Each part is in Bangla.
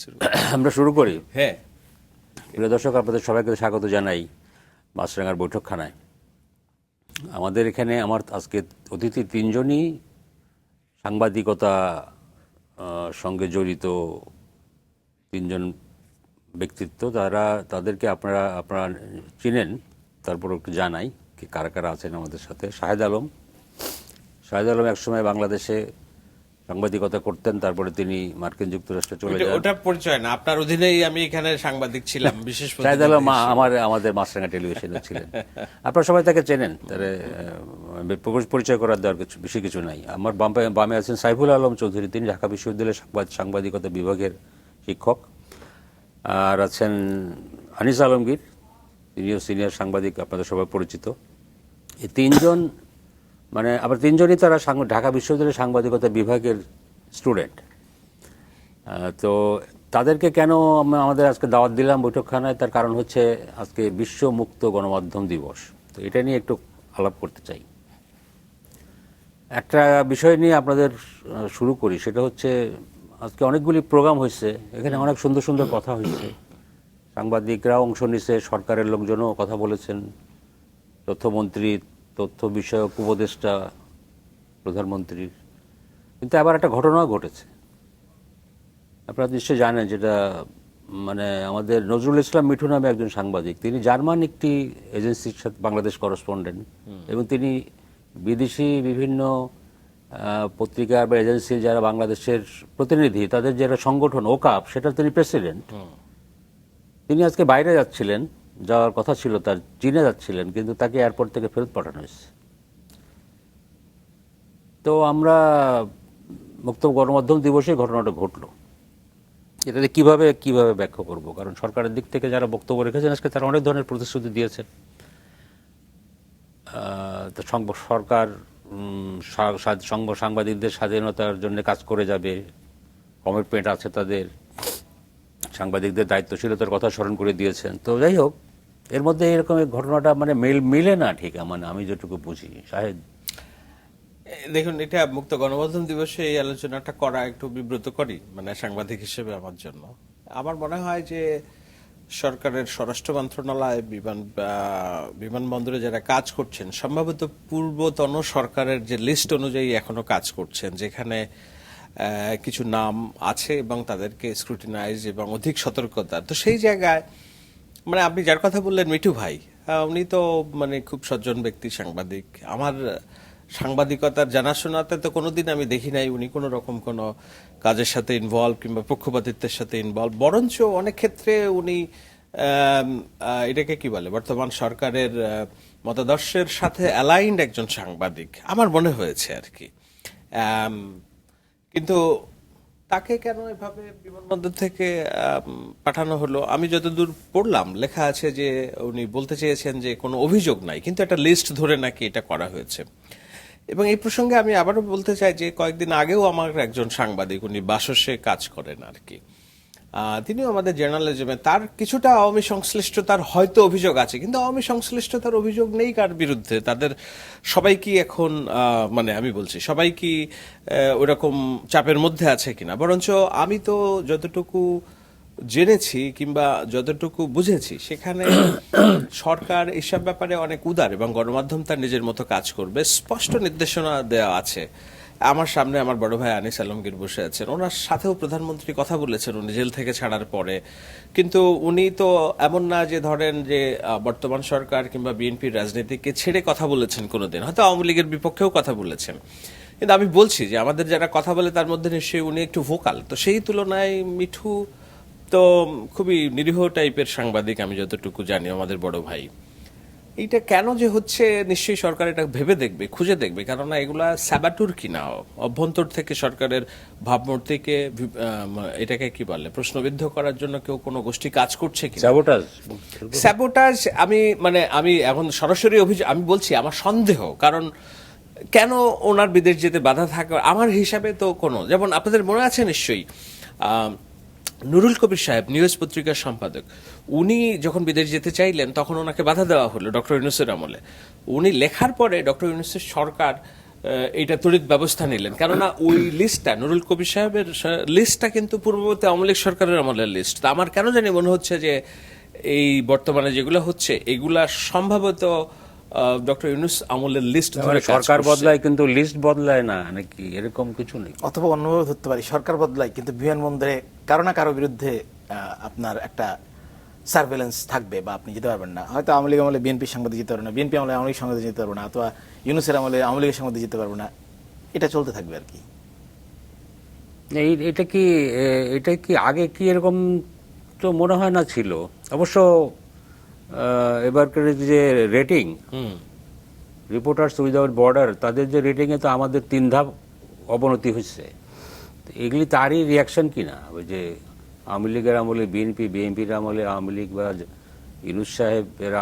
শুরু আমরা শুরু করি। হ্যাঁ, প্রিয় দর্শক, আপনাদের সবাইকে স্বাগত জানাই মাছরাঙার বৈঠকখানায়। আমাদের এখানে আমার আজকে অতিথি তিনজনই সাংবাদিকতা সঙ্গে জড়িত তিনজন ব্যক্তিত্ব। তাদেরকে আপনারা চিনেন, তারপর একটু জানাই কি কারা কারা আছেন আমাদের সাথে। শাহেদ আলম একসময় বাংলাদেশে সাংবাদিকতা করতেন, তারপরে তিনি মার্কিন যুক্তরাষ্ট্রে চলে যান। ওটা পরিচয় না, আপনার অধীনেই আমি এখানে সাংবাদিক ছিলাম, বিশেষ শাহেদ আলম আমাদের মাছরাঙা টেলিভিশনে ছিলেন। আপনারা সবাই তাকে চেনেন, তার পরিচয় করার দেওয়ার বেশি কিছু নাই। আমার বামে আছেন সাইফুল আলম চৌধুরী, তিনি ঢাকা বিশ্ববিদ্যালয়ের সাংবাদিকতা বিভাগের শিক্ষক। আর আছেন আনিস আলমগীর, তিনিও সিনিয়র সাংবাদিক, আপনাদের সবাই পরিচিত। এই তিনজন আবার তিনজনই তারা ঢাকা বিশ্ববিদ্যালয়ের সাংবাদিকতা বিভাগের স্টুডেন্ট। তো তাদেরকে কেন আমাদের আজকে দাওয়াত দিলাম বৈঠকখানায়, তার কারণ হচ্ছে আজকে বিশ্ব মুক্ত গণমাধ্যম দিবস। তো এটা নিয়ে একটু আলাপ করতে চাই। একটা বিষয় নিয়ে আপনাদের শুরু করি, সেটা হচ্ছে আজকে অনেকগুলি প্রোগ্রাম হয়েছে, এখানে অনেক সুন্দর সুন্দর কথা হয়েছে, সাংবাদিকরাও অংশ নিছে, সরকারের লোকজনও কথা বলেছেন, তথ্যমন্ত্রী, তথ্য বিষয়ক উপদেষ্টা প্রধানমন্ত্রীর। কিন্তু আবার একটা ঘটনাও ঘটেছে, আপনারা নিশ্চয়ই জানেন, যেটা আমাদের নজরুল ইসলাম মিঠু নামে একজন সাংবাদিক, তিনি জার্মান একটি এজেন্সির সাথে বাংলাদেশ করেসপন্ডেন্ট, এবং তিনি বিদেশি বিভিন্ন পত্রিকা বা এজেন্সির যারা বাংলাদেশের প্রতিনিধি, তাদের যারা সংগঠন ওকাপ, সেটার তিনি প্রেসিডেন্ট। তিনি আজকে বাইরে যাচ্ছিলেন, যাওয়ার কথা ছিল তার, চীনে যাচ্ছিলেন, কিন্তু তাকে এয়ারপোর্ট থেকে ফেরত পাঠানো হয়েছে। তো আমরা মুক্ত গণমাধ্যম দিবসে ঘটনাটা ঘটলো, এটাতে কিভাবে ব্যাখ্যা করব? কারণ সরকারের দিক থেকে যারা বক্তব্য রেখেছেন আজকে, তারা অনেক ধরনের প্রতিশ্রুতি দিয়েছেন। তো সরকার সাংবাদিকদের স্বাধীনতার জন্য কাজ করে যাবে, কমিটমেন্ট আছে তাদের, সাংবাদিকদের দায়িত্বশীলতার কথা স্মরণ করে দিয়েছেন। তো যাই হোক, এর মধ্যে এরকম ঘটনাটা মিলে না ঠিক, আমি যেটুকু বুঝি। শাহেদ, দেখুন, এটা মুক্ত গণমাধ্যম দিবসে এই আলোচনাটা করা একটু বিব্রতকরই, সাংবাদিক হিসেবে আমার জন্য। আমার মনে হয় যে সরকারের স্বরাষ্ট্র মন্ত্রণালয় বিমানবন্দরে যারা কাজ করছেন, সম্ভবত পূর্বতন সরকারের যে লিস্ট অনুযায়ী এখনো কাজ করছেন, যেখানে কিছু নাম আছে এবং তাদেরকে স্ক্রুটিনাইজ এবং অধিক সতর্কতা। তো সেই জায়গায় আপনি যার কথা বললেন মিঠু ভাই, উনি তো খুব সজ্জন ব্যক্তি, সাংবাদিক। আমার সাংবাদিকতার জানাশোনাতে তো কোনোদিন আমি দেখি নাই উনি কোনো রকম কোনো কাজের সাথে ইনভলভ কিংবা পক্ষপাতিত্বের সাথে ইনভলভ। বরঞ্চ অনেক ক্ষেত্রে উনি এটাকে কি বলে, বর্তমান সরকারের মতাদর্শের সাথে অ্যালাইন্ড একজন সাংবাদিক আমার মনে হয়েছে আর কি। কিন্তু তাকে কেন এভাবে বিমানবন্দর থেকে পাঠানো হলো? আমি যতদূর পড়লাম, লেখা আছে যে উনি বলতে চেয়েছেন যে কোনো অভিযোগ নাই, কিন্তু একটা লিস্ট ধরে নাকি এটা করা হয়েছে। এবং এই প্রসঙ্গে আমি আবারও বলতে চাই যে কয়েকদিন আগেও আমার একজন সাংবাদিক, উনি বাসসে কাজ করেন আর কি, তিনিও আমাদের জার্নালিজমে, তার কিছুটা আওয়ামী সংশ্লিষ্টতার হয়তো অভিযোগ আছে, কিন্তু আওয়ামী সংশ্লিষ্টতার অভিযোগ নেই কার বিরুদ্ধে। তাদের সবাই কি এখন আমি বলছি সবাই কি ওরকম চাপের মধ্যে আছে কিনা? বরঞ্চ আমি তো যতটুকু জেনেছি কিংবা যতটুকু বুঝেছি, সেখানে সরকার এসব ব্যাপারে অনেক উদার এবং গণমাধ্যম তার নিজের মতো কাজ করবে, স্পষ্ট নির্দেশনা দেওয়া আছে। আমার সামনে আমার বড় ভাই আনিস আলমগীর বসে আছেন, ওনার সাথেও প্রধানমন্ত্রী কথা বলেছেন উনি জেল থেকে ছাড়ার পরে। কিন্তু উনি তো এমন না যে ধরেন যে বর্তমান সরকার কিংবা বিএনপির রাজনীতিকে ছেড়ে কথা বলেছেন কোনোদিন, হয়তো আওয়ামী লীগের বিপক্ষেও কথা বলেছেন। কিন্তু আমি বলছি যে আমাদের যারা কথা বলে তার মধ্যে নিশ্চয়ই উনি একটু ভোকাল। তো সেই তুলনায় মিঠু তো খুবই নিরীহ টাইপের সাংবাদিক আমি যতটুকু জানি, আমাদের বড় ভাই। এইটা কেন যে হচ্ছে, নিশ্চয়ই সরকার এটা ভেবে দেখবে, খুঁজে দেখবে, কেননা এগুলা স্যাবাটুর কিনা, অভ্যন্তর থেকে সরকারের ভাবমূর্তিকে এটাকে কি বলে, প্রশ্নবিদ্ধ করার জন্য কেউ কোনো গোষ্ঠী কাজ করছে কিনা। স্যাবোটাজ আমি এখন সরাসরি অভিযোগ আমি বলছি, আমার সন্দেহ। কারণ কেন ওনার বিদেশ যেতে বাধা থাকে আমার হিসাবে তো কোনো, যেমন আপনাদের মনে আছে নিশ্চয়ই নুরুল কবির সাহেব, নিউজ পত্রিকার সম্পাদক, উনি যখন বিদেশ যেতে চাইলেন তখন ওনাকে বাধা দেওয়া হলো ডক্টর ইউনূসের আমলে। উনি লেখার পরে ডক্টর ইউনূসের সরকার এইটা তড়িৎ ব্যবস্থা নিলেন? কেননা ওই লিস্টটা, নুরুল কবির সাহেবের লিস্টটা কিন্তু পূর্ববর্তী আওয়ামী লীগ সরকারের আমলের লিস্ট। তা আমার কেন জানি মনে হচ্ছে যে এই বর্তমানে যেগুলো হচ্ছে এগুলা সম্ভবত ডক্টর ইউনূস আমলের লিস্ট ধরে কাজ সরকার করছে। বদলায় কিন্তু লিস্ট বদলায় না নাকি, এরকম কিছু নেই? অথবা অন্যভাবে ধরতে পারি, সরকার বদলায় কিন্তু বিমানবন্দরে কারো না কারো বিরুদ্ধে আপনার একটা সার্ভেলেন্স থাকবে, বা আপনি যেতে পারবেন না। হয়তো আওয়ামী লীগ আমলে বিএনপির সাংবাদিক যেতে পারবে না, বিএনপি আমলে আওয়ামী লীগ সাংবাদিক যেতে পারবে না, অথবা ইউনূসের আমলে আওয়ামী লীগের সাংবাদিক যেতে পারবে না। এটা চলতে থাকবে আর কি। এটা কি আগে কি এরকম তো মনে হয় না ছিল। অবশ্য এবারকার যে রেটিং, রিপোর্টার্স উইদাউট বর্ডার, তাদের যে রেটিং এ তো আমাদের 3 ধাপ অবনতি হচ্ছে। তো এগুলি তারই রিয়াকশন কিনা? ওই যে আওয়ামী লীগের আমলে বিএনপি, বিএনপির আমলে আওয়ামী লীগ, বা ইউনূস সাহেবের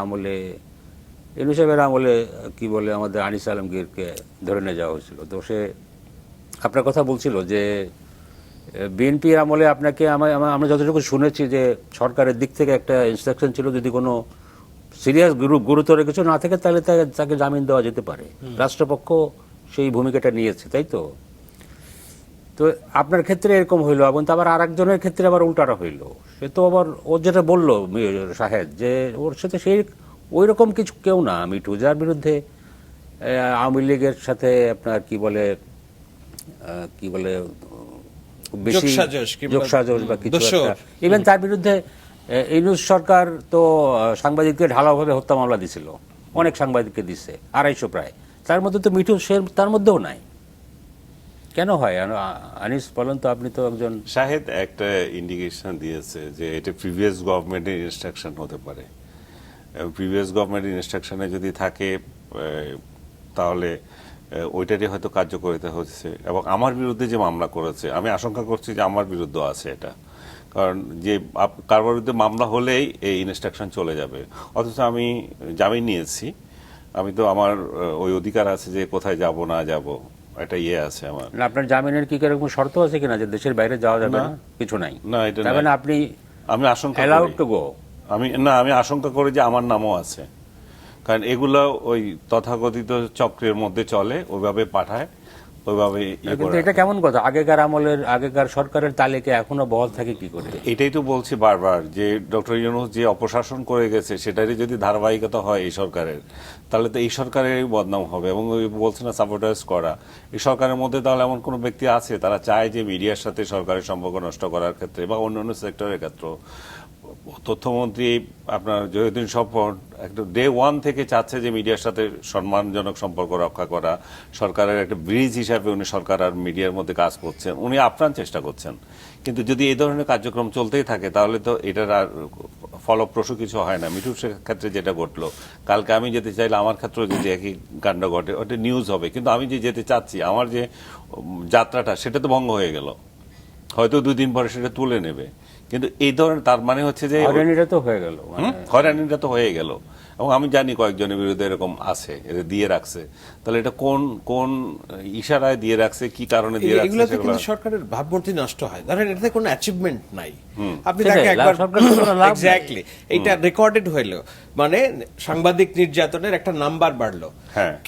আমলে কি বলে আমাদের আনিস আলমগীরকে ধরে নিয়ে যাওয়া হয়েছিল। তো সে আপনার কথা বলছিল যে বিএনপির আমলে আপনাকে আমরা যতটুকু শুনেছি যে সরকারের দিক থেকে একটা ইনস্ট্রাকশন ছিল, যদি কোনো সিরিয়াস গুরুতর কিছু না থাকে তাহলে তাকে জামিন দেওয়া যেতে পারে। রাষ্ট্রপক্ষ সেই ভূমিকাটা নিয়েছে, তাই তো? তো আপনার ক্ষেত্রে এরকম হইলো, এবং আবার আরেকজনের ক্ষেত্রে আবার উল্টাটা হইলো। সে তো আবার ওর যেটা বললো শাহেদ, যে ওর সাথে সেই ওই রকম কিছু কেউ না মিঠু, যার বিরুদ্ধে আওয়ামী লীগের সাথে আপনার কি বলে বেশি যোগসাজশ বা কিছু একটা, ইভেন তার বিরুদ্ধে ইউনূস সরকার তো সাংবাদিকদের ঢালাওভাবে হত্যা মামলা দিছিল, অনেক সাংবাদিককে দিছে, 250 প্রায়। তার মধ্যে তো মিঠু সে তার মধ্যেও নাই। কেন হয়? আনিস বলেন তো, আপনি তো একজন। শাহেদ একটা ইন্ডিকেশন দিয়েছে যে এটা প্রিভিয়াস গভর্নমেন্টের ইনস্ট্রাকশন হতে পারে। প্রিভিয়াস গভর্নমেন্টের ইনস্ট্রাকশনে যদি থাকে তাহলে ওইটারই হয়তো কার্যকারিতা হচ্ছে। এবং আমার বিরুদ্ধে যে মামলা করেছে, আমি আশঙ্কা করছি যে আমার বিরুদ্ধে আছে এটা, কারণ যে কারোর বিরুদ্ধে মামলা হলেই এই ইনস্ট্রাকশন চলে যাবে। অথচ আমি জামিন নিয়েছি, আমি তো আমার ওই অধিকার আছে যে কোথায় যাব না যাব, একটা আছে আমার। আপনার জামিনের কি কোনো শর্ত আছে কিনা যে দেশের বাইরে যাওয়া যাবে না? কিছু নাই। না, এটা না। আপনি আমি আশঙ্কা অ্যালাউড টু গো। আমি আশঙ্কা করি যে আমার নামও আছে, কারণ এগুলো ওই তথাকথিত চক্রের মধ্যে চলে, ওইভাবে পাঠায়, ওইভাবে। কিন্তু এটা কেমন কথা? আগেকার সরকারের তালিকা এখনো বহাল থাকে কি করে? এটাই তো বলছি বারবার যে ডক্টর ইউনূস যে অপশাসন করে গেছে সেটারই যদি ধারাবাহিকতা হয় এই সরকারের, তাহলে তো এই সরকারেরই বদনাম হবে। এবং ওই বলছে না সাপোর্টাইজ করা, এই সরকারের মধ্যে তাহলে এমন কোনো ব্যক্তি আছে তারা চায় যে মিডিয়ার সাথে সরকারের সম্পর্ক নষ্ট করার ক্ষেত্রে বা অন্যান্য সেক্টরের ক্ষেত্রে। তথ্যমন্ত্রী আপনার জহিরুদ্দিন স্বপন একটা ডে 1 থেকে চাচ্ছে যে মিডিয়ার সাথে সম্মানজনক সম্পর্ক রক্ষা করা, সরকারের একটা ব্রিজ হিসাবে উনি সরকার আর মিডিয়ার মধ্যে কাজ করছেন, উনি আপ্রাণ চেষ্টা করছেন। কিন্তু যদি এই ধরনের কার্যক্রম চলতেই থাকে তাহলে তো এটার আর ফলপ্রসূ কিছু হয় না। মিঠুর ক্ষেত্রে যেটা ঘটলো, কালকে আমি যেতে চাইলে আমার ক্ষেত্রেও যদি একই কাণ্ড ঘটে, ওটা নিউজ হবে। কিন্তু আমি যে যেতে চাচ্ছি, আমার যে যাত্রাটা, সেটা তো ভঙ্গ হয়ে গেল। হয়তো 2 দিন পরে সেটা তুলে নেবে। কিন্তু এই ধরনের, তার মানে হচ্ছে যে হয়রানিটা তো হয়ে গেল, হয়রানিটা তো হয়ে গেল। এবং আমি জানি কয়েকজনের বিরুদ্ধে এরকম আছে, এটা দিয়ে রাখছে। তাহলে এটা কোন ইশারায় দিয়ে রাখছে, কি কারণে দিয়ে রাখছে, এগুলোতে কিন্তু সরকারের ভাবমূর্তি নষ্ট হয়। ধরেন এটাতে কোনো অ্যাচিভমেন্ট নাই, আপনি তাকে একবার এক্স্যাক্টলি এটা রেকর্ডেড হইলো, মানে সাংবাদিক নির্যাতনের একটা নাম্বার বাড়লো,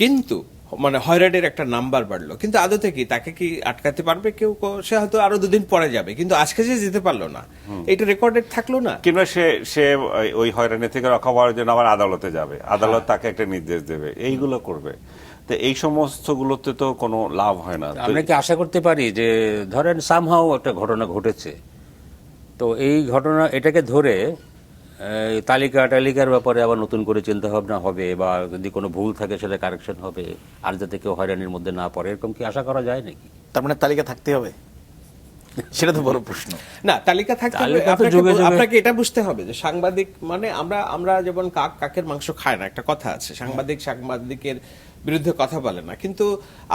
কিন্তু মানে হয়রানির একটা নাম্বার বাড়লো, কিন্তু আদতে কি তাকে কি আটকাতে পারবে কেউ? সে হয়তো আরো 2 দিন পরে যাবে, কিন্তু আজকে যে যেতে পারলো না, এটা রেকর্ডেড থাকলো না। কিংবা সে ওই হয়রানি থেকে রক্ষা পাওয়ার জন্য আবার আদালতে যাবে, আদালত তাকে একটা নির্দেশ দেবে, এইগুলো করবে। তো এই সমস্ত গুলোতে তো কোনো লাভ হয় না। আমরা কি আশা করতে পারি যে ধরেন সামহাও একটা ঘটনা ঘটেছে, তো এই ঘটনা এটাকে ধরে তালিকার ব্যাপারে আবার নতুন করে চিন্তা ভাবনা হবে, বা যদি কোনো ভুল থাকে সেটা কারেকশন হবে, আর যাতে কেউ হয়রানির মধ্যে না পড়ে, এরকম কি আশা করা যায় naকি? তার মানে তালিকা থাকতে হবে, সেটা তো বড় প্রশ্ন। না, তালিকা থাকতে হবে। আপনাকে এটা বুঝতে হবে যে সাংবাদিক মানে আমরা যেমন কাকের মাংস খায় না, একটা কথা আছে, সাংবাদিকের বিরুদ্ধে কথা বলে না। কিন্তু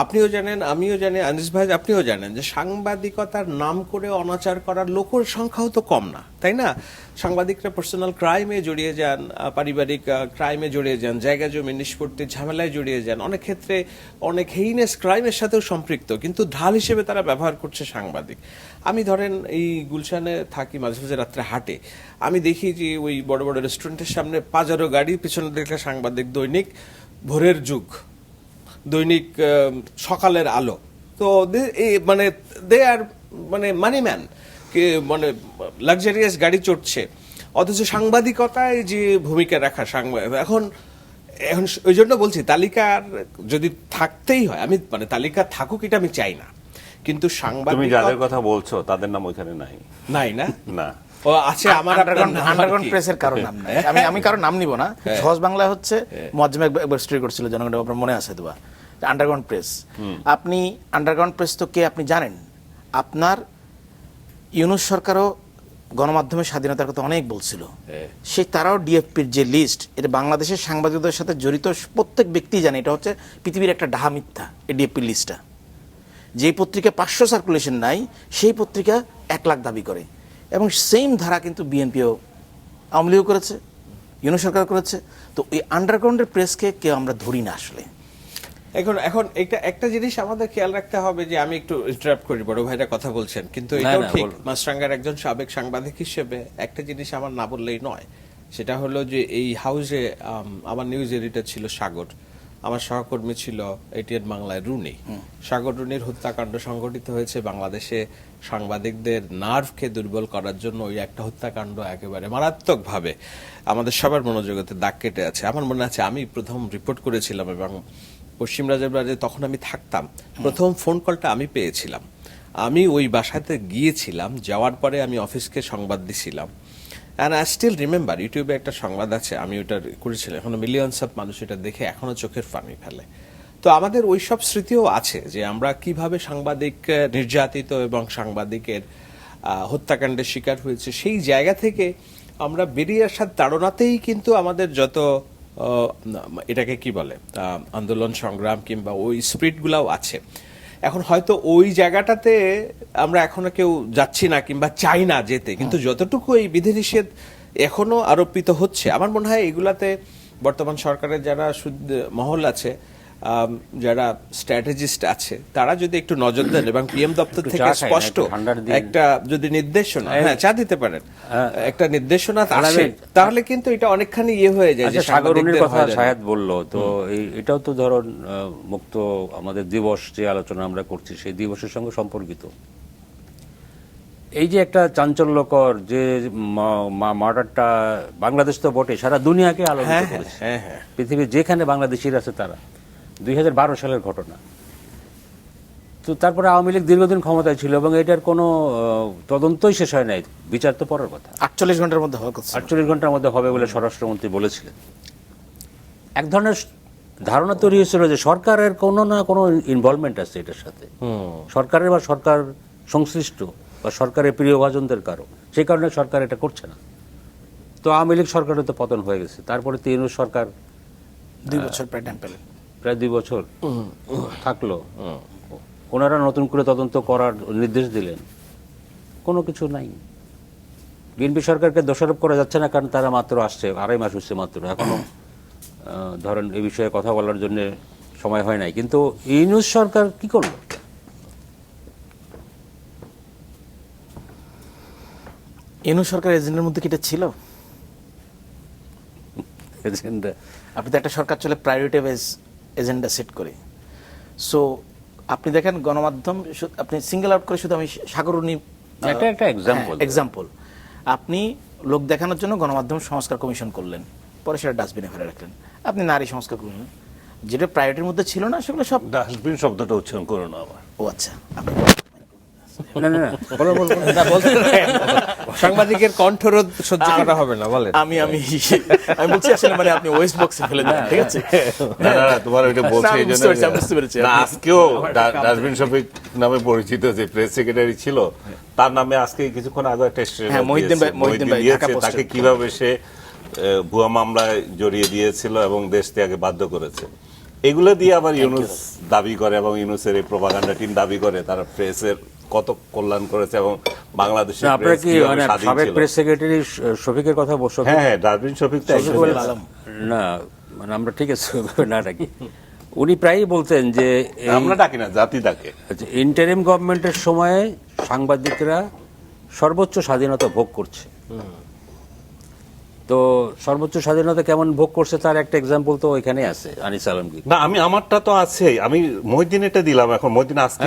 আপনিও জানেন, আমিও জানি, আনিস ভাই আপনিও জানেন যে সাংবাদিকতার নাম করে অনাচার করার লোকের সংখ্যাও তো কম না, তাই না? সাংবাদিকরা পার্সোনাল ক্রাইমে জড়িয়ে যান, পারিবারিক ক্রাইমে জড়িয়ে যান, জায়গা জমি নিষ্পত্তির ঝামেলায় জড়িয়ে যান, অনেক ক্ষেত্রে অনেক হেইনেস ক্রাইমের সাথেও সম্পৃক্ত, কিন্তু ঢাল হিসেবে তারা ব্যবহার করছে সাংবাদিক। আমি ধরেন এই গুলশানে থাকি, মাঝে মাঝে রাত্রে হাটে, আমি দেখি যে ওই বড় বড় রেস্টুরেন্টের সামনে 5 গাড়ি, পিছনে দেখলে সাংবাদিক, দৈনিক ভোরের যুগ, দৈনিক সকালের আলো, তো মানে দে আর মানে মানি ম্যান, মানে লাক্সারিয়াস গাড়ি চড়ছে, অথচ সাংবাদিকতায় যে ভূমিকা রাখা এখন এখন ওই জন্য বলছি তালিকার যদি থাকতেই হয়, আমি মানে তালিকা থাকুক এটা আমি চাই না, কিন্তু তুমি সাংবাদিক যাদের কথা বলছো তাদের নাম ওইখানে নাই। নাই না না, ও আছে আমার আন্ডারগ্রাউন্ড প্রেসের কারো নাম নাই। আমি কারো নাম নিব না। সহজ বাংলা হচ্ছে মোয়াজ্জেম একবার স্টোরি করছিল জনগণের, আপনার মনে আছে দুয়া, আন্ডারগ্রাউন্ড প্রেস। আপনি আন্ডারগ্রাউন্ড প্রেস তো কে আপনি জানেন? আপনার ইউনূস সরকারও গণমাধ্যমের স্বাধীনতার কথা অনেক বলছিল, সেই তারাও ডিএফপির যে লিস্ট, এটা বাংলাদেশের সাংবাদিকদের সাথে জড়িত প্রত্যেক ব্যক্তি জানে এটা হচ্ছে পৃথিবীর একটা ডাহা মিথ্যা। এই ডিএফপির লিস্টটা, যেই পত্রিকা 500 সার্কুলেশন নাই সেই পত্রিকা 1 লাখ দাবি করে, এবং সেম ধারা কিন্তু বিএনপিও আওয়ামী লীগও করেছে, ইউনূস সরকার করেছে। তো এই আন্ডারগ্রাউন্ডের প্রেসকে কেউ আমরা ধরি না আসলে। এখন এখন একটা জিনিস আমাদের খেয়াল রাখতে হবে, যে আমি একটু ইন্টারাপ্ট করি, বড় ভাইরা কথা বলছেন, কিন্তু এটাও ঠিক, মাছরাঙ্গার একজন সাবেক সাংবাদিক হিসেবে একটা জিনিস আমার না বললেই নয়। সেটা হলো যে এই হাউসে আমার নিউজ এডিটর ছিল সাগর, আমার সহকর্মী ছিল এটিএন বাংলায় রুনি। সাগর রুনির হত্যাকাণ্ড সংঘটিত হয়েছে বাংলাদেশে সাংবাদিকদের নার্ভকে দুর্বল করার জন্য। ওই একটা হত্যাকাণ্ড একেবারে মারাত্মকভাবে আমাদের সবার মনোজগতে দাগ কেটে আছে। আমার মনে আছে আমি প্রথম রিপোর্ট করেছিলাম, এবং পশ্চিম রাজাবাড়িতে তখন আমি থাকতাম, প্রথম ফোন কলটা আমি পেয়েছিলাম। আমি ওই বাসাতে গিয়েছিলাম, যাওয়ার পরে আমি অফিসকে সংবাদ দিছিলাম। অ্যান্ড আই স্টিল রিমেম্বার, ইউটিউবে একটা সংবাদ আছে, আমি ওটা করেছিলাম, এখনো মিলিয়নস অফ মানুষ এটা দেখে এখনো চোখের পানি ফেলে। তো আমাদের ওই সব স্মৃতিও আছে যে আমরা কিভাবে সাংবাদিক নির্যাতিত এবং সাংবাদিকের হত্যাকাণ্ডের শিকার হয়েছে। সেই জায়গা থেকে আমরা বেরিয়ে আসার তাড়নাতেই কিন্তু আমাদের যত এটাকে কি বলে আন্দোলন সংগ্রাম কিংবা ওই স্পিরিটগুলাও আছে। এখন হয়তো ওই জায়গাটাতে আমরা এখনো কেউ যাচ্ছি না কিংবা চাই না যেতে, কিন্তু যতটুকু এই বিধিনিষেধ এখনো আরোপিত হচ্ছে, আমার মনে হয় এগুলাতে বর্তমান সরকারের যারা মহল আছে, যারা স্ট্র্যাটেজিস্ট আছে, তারা যদি একটু নজর দেন এবং পিএম দপ্তর থেকে স্পষ্ট একটা যদি নির্দেশনা, হ্যাঁ চা দিতে পারেন, একটা নির্দেশনা আসে, তাহলে কিন্তু এটা অনেকখানি ইয়ে হয়ে যায়। আচ্ছা, সাগরুনির কথা শাহেদ বললো, তো এটাও তো ধরুন মুক্ত আমাদের দিবস যে আলোচনা আমরা করছি সেই দিবসের সঙ্গে সম্পর্কিত। এই যে একটা চাঞ্চল্যকর যে মার্ডারটা, বাংলাদেশ তো বটে, সারা দুনিয়াকে আলোচিত করেছে, পৃথিবীর যেখানে বাংলাদেশিরা আছে তারা, 2012 সালের ঘটনা। তো তারপরে আওয়ামী লীগ দীর্ঘদিন ক্ষমতায় ছিল এবং এটার কোনো তদন্তই শেষ হয় নাই, বিচার তো পরের কথা। 48 ঘন্টার মধ্যে হবে, 48 ঘন্টার মধ্যে হবে বলে স্বরাষ্ট্রমন্ত্রী বলেছিলেন। এক ধরনের ধারণা তৈরি হয়েছিল যে সরকারের কোনো না কোনো ইনভলভমেন্ট আছে এটার সাথে, সরকারের বা সরকার সংশ্লিষ্ট বা সরকারের প্রিয়ভাজনদের কারো, সেই কারণে সরকার এটা করছে না। তো আওয়ামী লীগ সরকারের তো পতন হয়ে গেছে, তারপরে ইউনূস সরকার 2 বছর প্রায় টাইম পেলেন, প্রায় 2 বছর থাকলো, ওনারা নতুন করে তদন্ত করার নির্দেশ দিলেন, কোনো কিছু নাই। বিএনপি সরকারকে দোষারোপ করা যাচ্ছে না, কারণ তারা মাত্র আসছে, 2.5 মাস হচ্ছে মাত্র, এখনো ধরেন এই বিষয়ে কথা বলার জন্য সময় হয় নাই। কিন্তু ইউনূস সরকার কি করলো? ইউনূস সরকার এজেন্ডার মধ্যে কি এটা ছিল? এজেন্ডা, আপনি তো একটা সরকার চলে প্রায়োরিটি ওয়াইজ এজেন্ডা সেট করে। সো আপনি দেখেন গণমাধ্যম, আপনি সিঙ্গেল আউট করে শুধু আমি সাগরুনি একটা এক্সাম্পল, আপনি লোক দেখানোর জন্য গণমাধ্যম সংস্কার কমিশন করলেন, পরে সেটা ডাস্টবিনে ফেলে রাখলেন। আপনি নারী সংস্কার কমিশন, যেটা প্রায়োরিটির মধ্যে ছিল না সেগুলো সব, ডাস্টবিন শব্দটা উচ্চারণ করো না আবার। ও আচ্ছা, আপনি সাংবাদিকের কণ্ঠরোধ সহ্য করা হবে না, বলেন। আমি বলছি আসলে মানে আপনি ওয়েস্ট বক্সে ফেলে দেন, ঠিক আছে? না তোমার ওইটা বলছে এই জন্য বুঝতে পেরেছি। না, আজকেও ডাস্টবিন শফিক নামে পরিচিত যে প্রেস সেক্রেটারি ছিল, তার নামে আজকে কিছুক্ষণ আগে একটা মহিউদ্দিন ভাই তাকে কিভাবে সে ভুয়া মামলায় জড়িয়ে দিয়েছিল এবং দেশ ত্যাগে বাধ্য করেছে, এগুলো দিয়ে আবার ইউনূস দাবি করে এবং ইউনূসের এই প্রোপাগান্ডা টিম দাবি করে তারা প্রেসের কত কল্যাণ করেছে এবং বাংলাদেশের আপনারা কি মানে সাবেক প্রেস সেক্রেটারি শফিকের কথা বলছেন? হ্যাঁ, ডাস্টবিন শফিক না, মানে আমরা ঠিক আছে না ডাকি, উনি প্রায়ই বলতেন যে আমরা ডাকি না, জাতি ডাকে। ইন্টারিম গভর্নমেন্টের সময়ে সাংবাদিকরা সর্বোচ্চ স্বাধীনতা ভোগ করছে। তো তো সর্বোচ্চ স্বাধীনতা কেমন ভোগ করছে তার একটা এক্সাম্পল তো ওইখানে আছে আনিস আলমগীর। না, আমি আমারটা তো আছে, আমি মহিউদ্দিন এটা দিলাম, এখন মহিউদ্দিন আজকে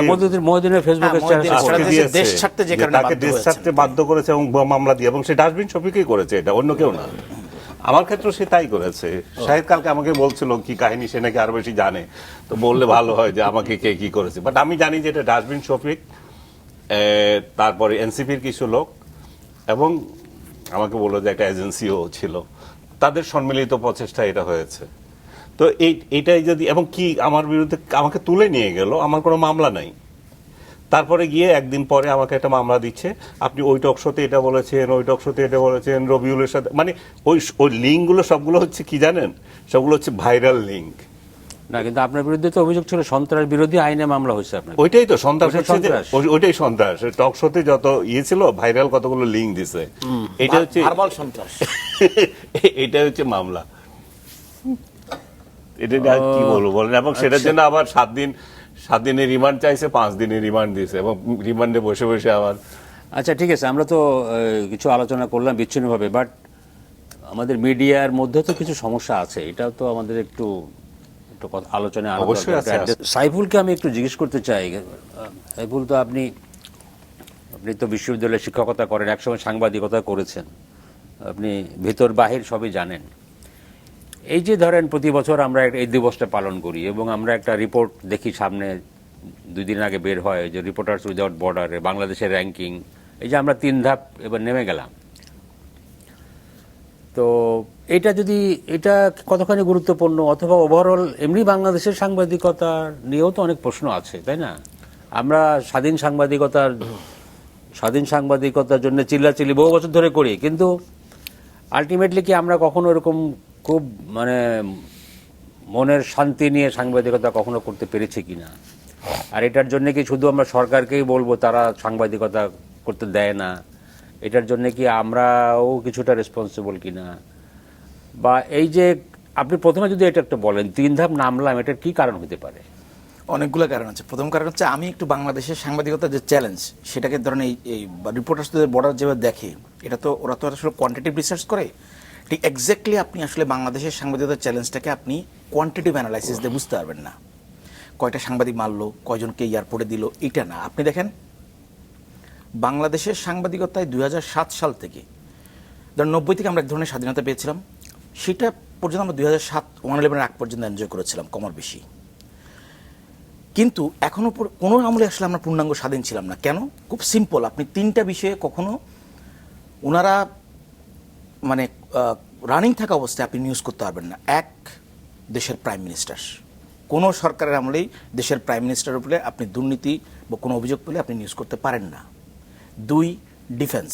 মহিউদ্দিনের ফেসবুকে হ্যাঁ, মহিউদ্দিন স্ট্যাটাস সারা আজকে দেশে দিয়েছে দেশ ছাড়তে যে যে কারণে তাকে বাধ্য দেশ হয়েছেন। ছাড়তে বাধ্য করেছে এবং মামলা দিয়ে, এবং সে ডাস্টবিন শফিকই করেছে, এটা অন্য কেউ না। আমার ক্ষেত্রে সে তাই করেছে। শাহিদ কালকে আমাকে বলছিল কি কাহিনী, সে নাকি আরো বেশি জানে, তো বললে ভালো হয় যে আমাকে কে কি করেছে। বাট আমি জানি যে এটা ডাস্টবিন শফিক, তারপরে এনসিপির কিছু লোক, এবং আমাকে বললো যে একটা এজেন্সিও ছিল, তাদের সম্মিলিত প্রচেষ্টা এটা হয়েছে। তো এইটাই যদি, এবং কি আমার বিরুদ্ধে আমাকে তুলে নিয়ে গেল, আমার কোনো মামলা নাই, তারপরে গিয়ে একদিন পরে আমাকে একটা মামলা দিচ্ছে, আপনি ওই টকশোতে এটা বলেছেন, ওই টকশোতে এটা বলেছেন, রবিউলের সাথে, মানে ওই লিঙ্কগুলো সবগুলো হচ্ছে কি জানেন, সবগুলো হচ্ছে ভাইরাল লিঙ্ক। না, কিন্তু আপনার বিরুদ্ধে তো অভিযোগ ছিল সন্ত্রাস বিরোধী আইনে মামলা হয়েছে আপনার। ওইটাই তো সন্ত্রাস ওইটাই হচ্ছে যে, সন্ত্রাস। ওইটাই সন্ত্রাস। টক শোতে যত ছিল ভাইরাল, কতগুলো লিঙ্ক দিছে, এটা হচ্ছে ভার্বাল সন্ত্রাস। এটা হচ্ছে মামলা। এটা নিয়ে আর কি বলবো বলেন। এবং সেটার জন্য আবার 7 দিনের রিমান্ড চাইছে, 5 দিনের রিমান্ড দিয়েছে, এবং রিমান্ডে বসে বসে আবার। আচ্ছা, ঠিক আছে, আমরা তো কিছু আলোচনা করলাম বিচ্ছিন্নভাবে, বাট আমাদের মিডিয়ার মধ্যে তো কিছু সমস্যা আছে, এটাও তো আমাদের একটু আলোচনায় আনা অবশ্যই দরকার। আছে। সাইফুলকে আমি একটু জিজ্ঞেস করতে চাই, সাইফুল তো আপনি তো বিশ্ববিদ্যালয়ে শিক্ষকতা করেন, একসময় সাংবাদিকতা করেছেন, আপনি ভিতর বাহির সবই জানেন। এই যে ধরেন প্রতি বছর আমরা এই দিবসটা পালন করি এবং আমরা একটা রিপোর্ট দেখি সামনে, 2 দিন আগে বের হয় যে রিপোর্টার্স উইদাউট বর্ডারে বাংলাদেশের র্যাঙ্কিং, এই যে আমরা 3 ধাপ এবার নেমে গেলাম। তো এটা কতখানি গুরুত্বপূর্ণ, অথবা ওভারঅল এমনি বাংলাদেশের সাংবাদিকতা নিয়েও তো অনেক প্রশ্ন আছে, তাই না? আমরা স্বাধীন সাংবাদিকতার জন্য চিল্লাচিল্লি বহু বছর ধরে করি, কিন্তু আলটিমেটলি কি আমরা কখনো এরকম খুব মানে মনের শান্তি নিয়ে সাংবাদিকতা কখনো করতে পেরেছি কিনা? আর এটার জন্য কি শুধু আমরা সরকারকেই বলবো তারা সাংবাদিকতা করতে দেয় না, এটার জন্য কি আমরাও কিছুটা রেসপন্সিবল কিনা? বা এই যে আপনি প্রথমে যদি এটা একটা বলেন, 3 ধাপ নামলাম, এটার কি কারণ হতে পারে? অনেকগুলো কারণ আছে। প্রথম কারণ হচ্ছে আমি একটু বাংলাদেশের সাংবাদিকতার যে চ্যালেঞ্জ, সেটাকে ধরেন এই রিপোর্টার্স বর্ডার যেভাবে দেখে, এটা তো ওরা তো আসলে কোয়ান্টিটিভ রিসার্চ করে। ঠিক এক্স্যাক্টলি আপনি আসলে বাংলাদেশের সাংবাদিকতার চ্যালেঞ্জটাকে আপনি কোয়ান্টিটিভ অ্যানালাইসিস দিয়ে বুঝতে পারবেন না। কয়টা সাংবাদিক মারলো, কয়জনকে এয়ারপোর্টে দিল, এটা না। আপনি দেখেন বাংলাদেশের সাংবাদিকতায় 2007 সাল থেকে, ধরেন 90 থেকে আমরা এক ধরনের স্বাধীনতা পেয়েছিলাম, সেটা পর্যন্ত আমরা 2007 1/11 আগ পর্যন্ত এনজয় করেছিলাম কমার বেশি। কিন্তু এখনো কোনো আমলে আসলে আমরা পূর্ণাঙ্গ স্বাধীন ছিলাম না। কেন? খুব সিম্পল। আপনি 3টা বিষয়ে কখনো ওনারা মানে রানিং থাকা অবস্থায় আপনি নিউজ করতে পারবেন না। এক, দেশের প্রাইম মিনিস্টার, কোনো সরকারের আমলেই দেশের প্রাইম মিনিস্টারের উপরে আপনি দুর্নীতি বা কোনো অভিযোগ পেলে আপনি নিউজ করতে পারেন না। 2, ডিফেন্স,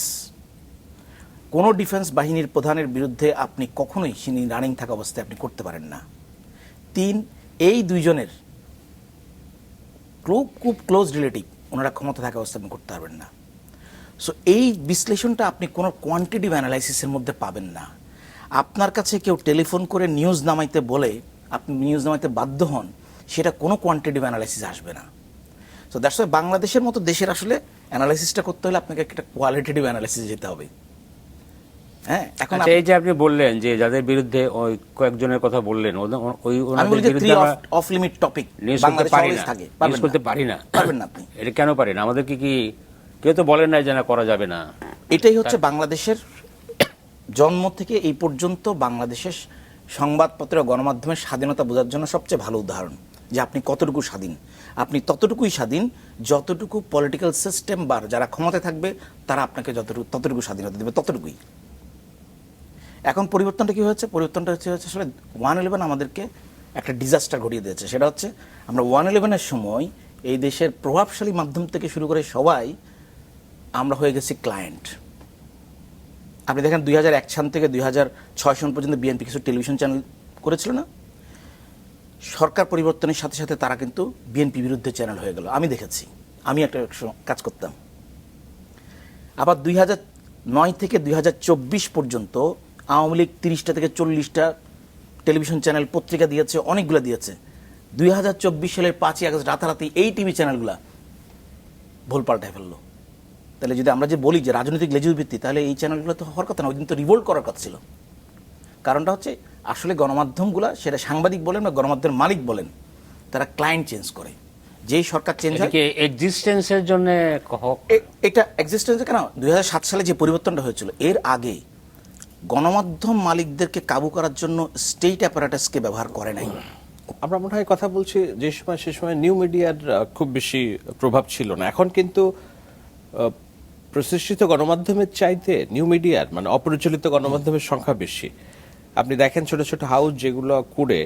কোনো ডিফেন্স বাহিনীর প্রধানের বিরুদ্ধে আপনি কখনোই তিনি রানিং থাকা অবস্থায় আপনি করতে পারেন না। 3, এই দুইজনের খুব ক্লোজ রিলেটিভ, ওনারা ক্ষমতা থাকা অবস্থায় আপনি করতে পারবেন না। সো এই বিশ্লেষণটা আপনি কোনো কোয়ান্টিটিভ অ্যানালাইসিসের মধ্যে পাবেন না। আপনার কাছে কেউ টেলিফোন করে নিউজ নামাইতে বলে আপনি নিউজ নামাইতে বাধ্য হন, সেটা কোনো কোয়ান্টিটিভ অ্যানালাইসিস আসবে না। সো দ্যাটস ওয়াই বাংলাদেশের মতো দেশের আসলে অ্যানালাইসিসটা করতে হলে আপনাকে একটা কোয়ালিটেটিভ অ্যানালাইসিস যেতে হবে। হ্যাঁ, এখন আচ্ছা, এই যে আপনি বললেন যে যাদের বিরুদ্ধে ওই কয়েকজনের কথা বললেন, আমি বলি যে 3 অফ লিমিট টপিক নিউজ করতে বাংলাদেশে পারি অলওয়েজ না, থাকে। নিউজ করতে পারি না, পারবেন না আপনি। এটা কেন পারি না? আমাদের কি কেউ তো বলেন না যে না করা যাবে না? এটাই হচ্ছে বাংলাদেশের জন্ম থেকে এই পর্যন্ত বাংলাদেশের সংবাদপত্র ও গণমাধ্যমের স্বাধীনতা বোঝার জন্য সবচেয়ে ভালো উদাহরণ, যে আপনি কতটুকু স্বাধীন। আপনি ততটুকুই স্বাধীন যতটুকু পলিটিক্যাল সিস্টেম বা যারা ক্ষমতায় থাকবে তারা আপনাকে ততটুকু স্বাধীনতা দেবে, ততটুকুই। এখন পরিবর্তনটা কি হয়েছে? পরিবর্তনটা হচ্ছে আসলে 1/11 আমাদেরকে একটা ডিজাস্টার ঘটিয়ে দিয়েছে। সেটা হচ্ছে আমরা 1/11-এর সময় এই দেশের প্রভাবশালী মাধ্যম থেকে শুরু করে সবাই আমরা হয়ে গেছি ক্লায়েন্ট। আপনি দেখেন 2001 সাল থেকে 2006 সন পর্যন্ত বিএনপি কিছু টেলিভিশন চ্যানেল করেছিল না? সরকার পরিবর্তনের সাথে সাথে তারা কিন্তু বিএনপি বিরুদ্ধে চ্যানেল হয়ে গেল। আমি দেখেছি, আমি একটা কাজ করতাম। আবার 2009 থেকে 2024 পর্যন্ত আওয়ামী লীগ 30টা থেকে 40টা টেলিভিশন চ্যানেল, পত্রিকা দিয়েছে, অনেকগুলো দিয়েছে। 2024 সালের 5ই আগস্ট রাতারাতি এই টিভি চ্যানেলগুলা ভুল পাল্টায় ফেললো। তাহলে যদি আমরা যে বলি যে রাজনৈতিক লেজুর ভিত্তি, তাহলে এই চ্যানেলগুলো তো হওয়ার কথা না, ওই দিন তো রিভোল্ট করার কথা ছিল। কারণটা হচ্ছে আসলে গণমাধ্যমগুলা, সেটা সাংবাদিক বলেন বা গণমাধ্যমের মালিক বলেন, তারা ক্লায়েন্ট চেঞ্জ করে। যেই সরকার চেঞ্জ হয়, এদিকে এক্সিস্টেন্সের জন্য এটা এক্সিস্টেন্সে কেন 2007 সালে যে পরিবর্তনটা হয়েছিল, এর আগে গণমাধ্যম মালিকদেরকে কাবু করার জন্য স্টেট অ্যাপারেটাসকে ব্যবহার করে নাই। আমরা মনে হয় কথা বলছি যে সময়, সে সময় নিউ মিডিয়ার খুব বেশি প্রভাব ছিল না। এখন কিন্তু প্রতিষ্ঠিত গণমাধ্যমের চাইতে নিউ মিডিয়ার মানে অপরিচালিত গণমাধ্যমের সংখ্যা বেশি। আপনি দেখেন ছোট ছোট হাউস যেগুলো করে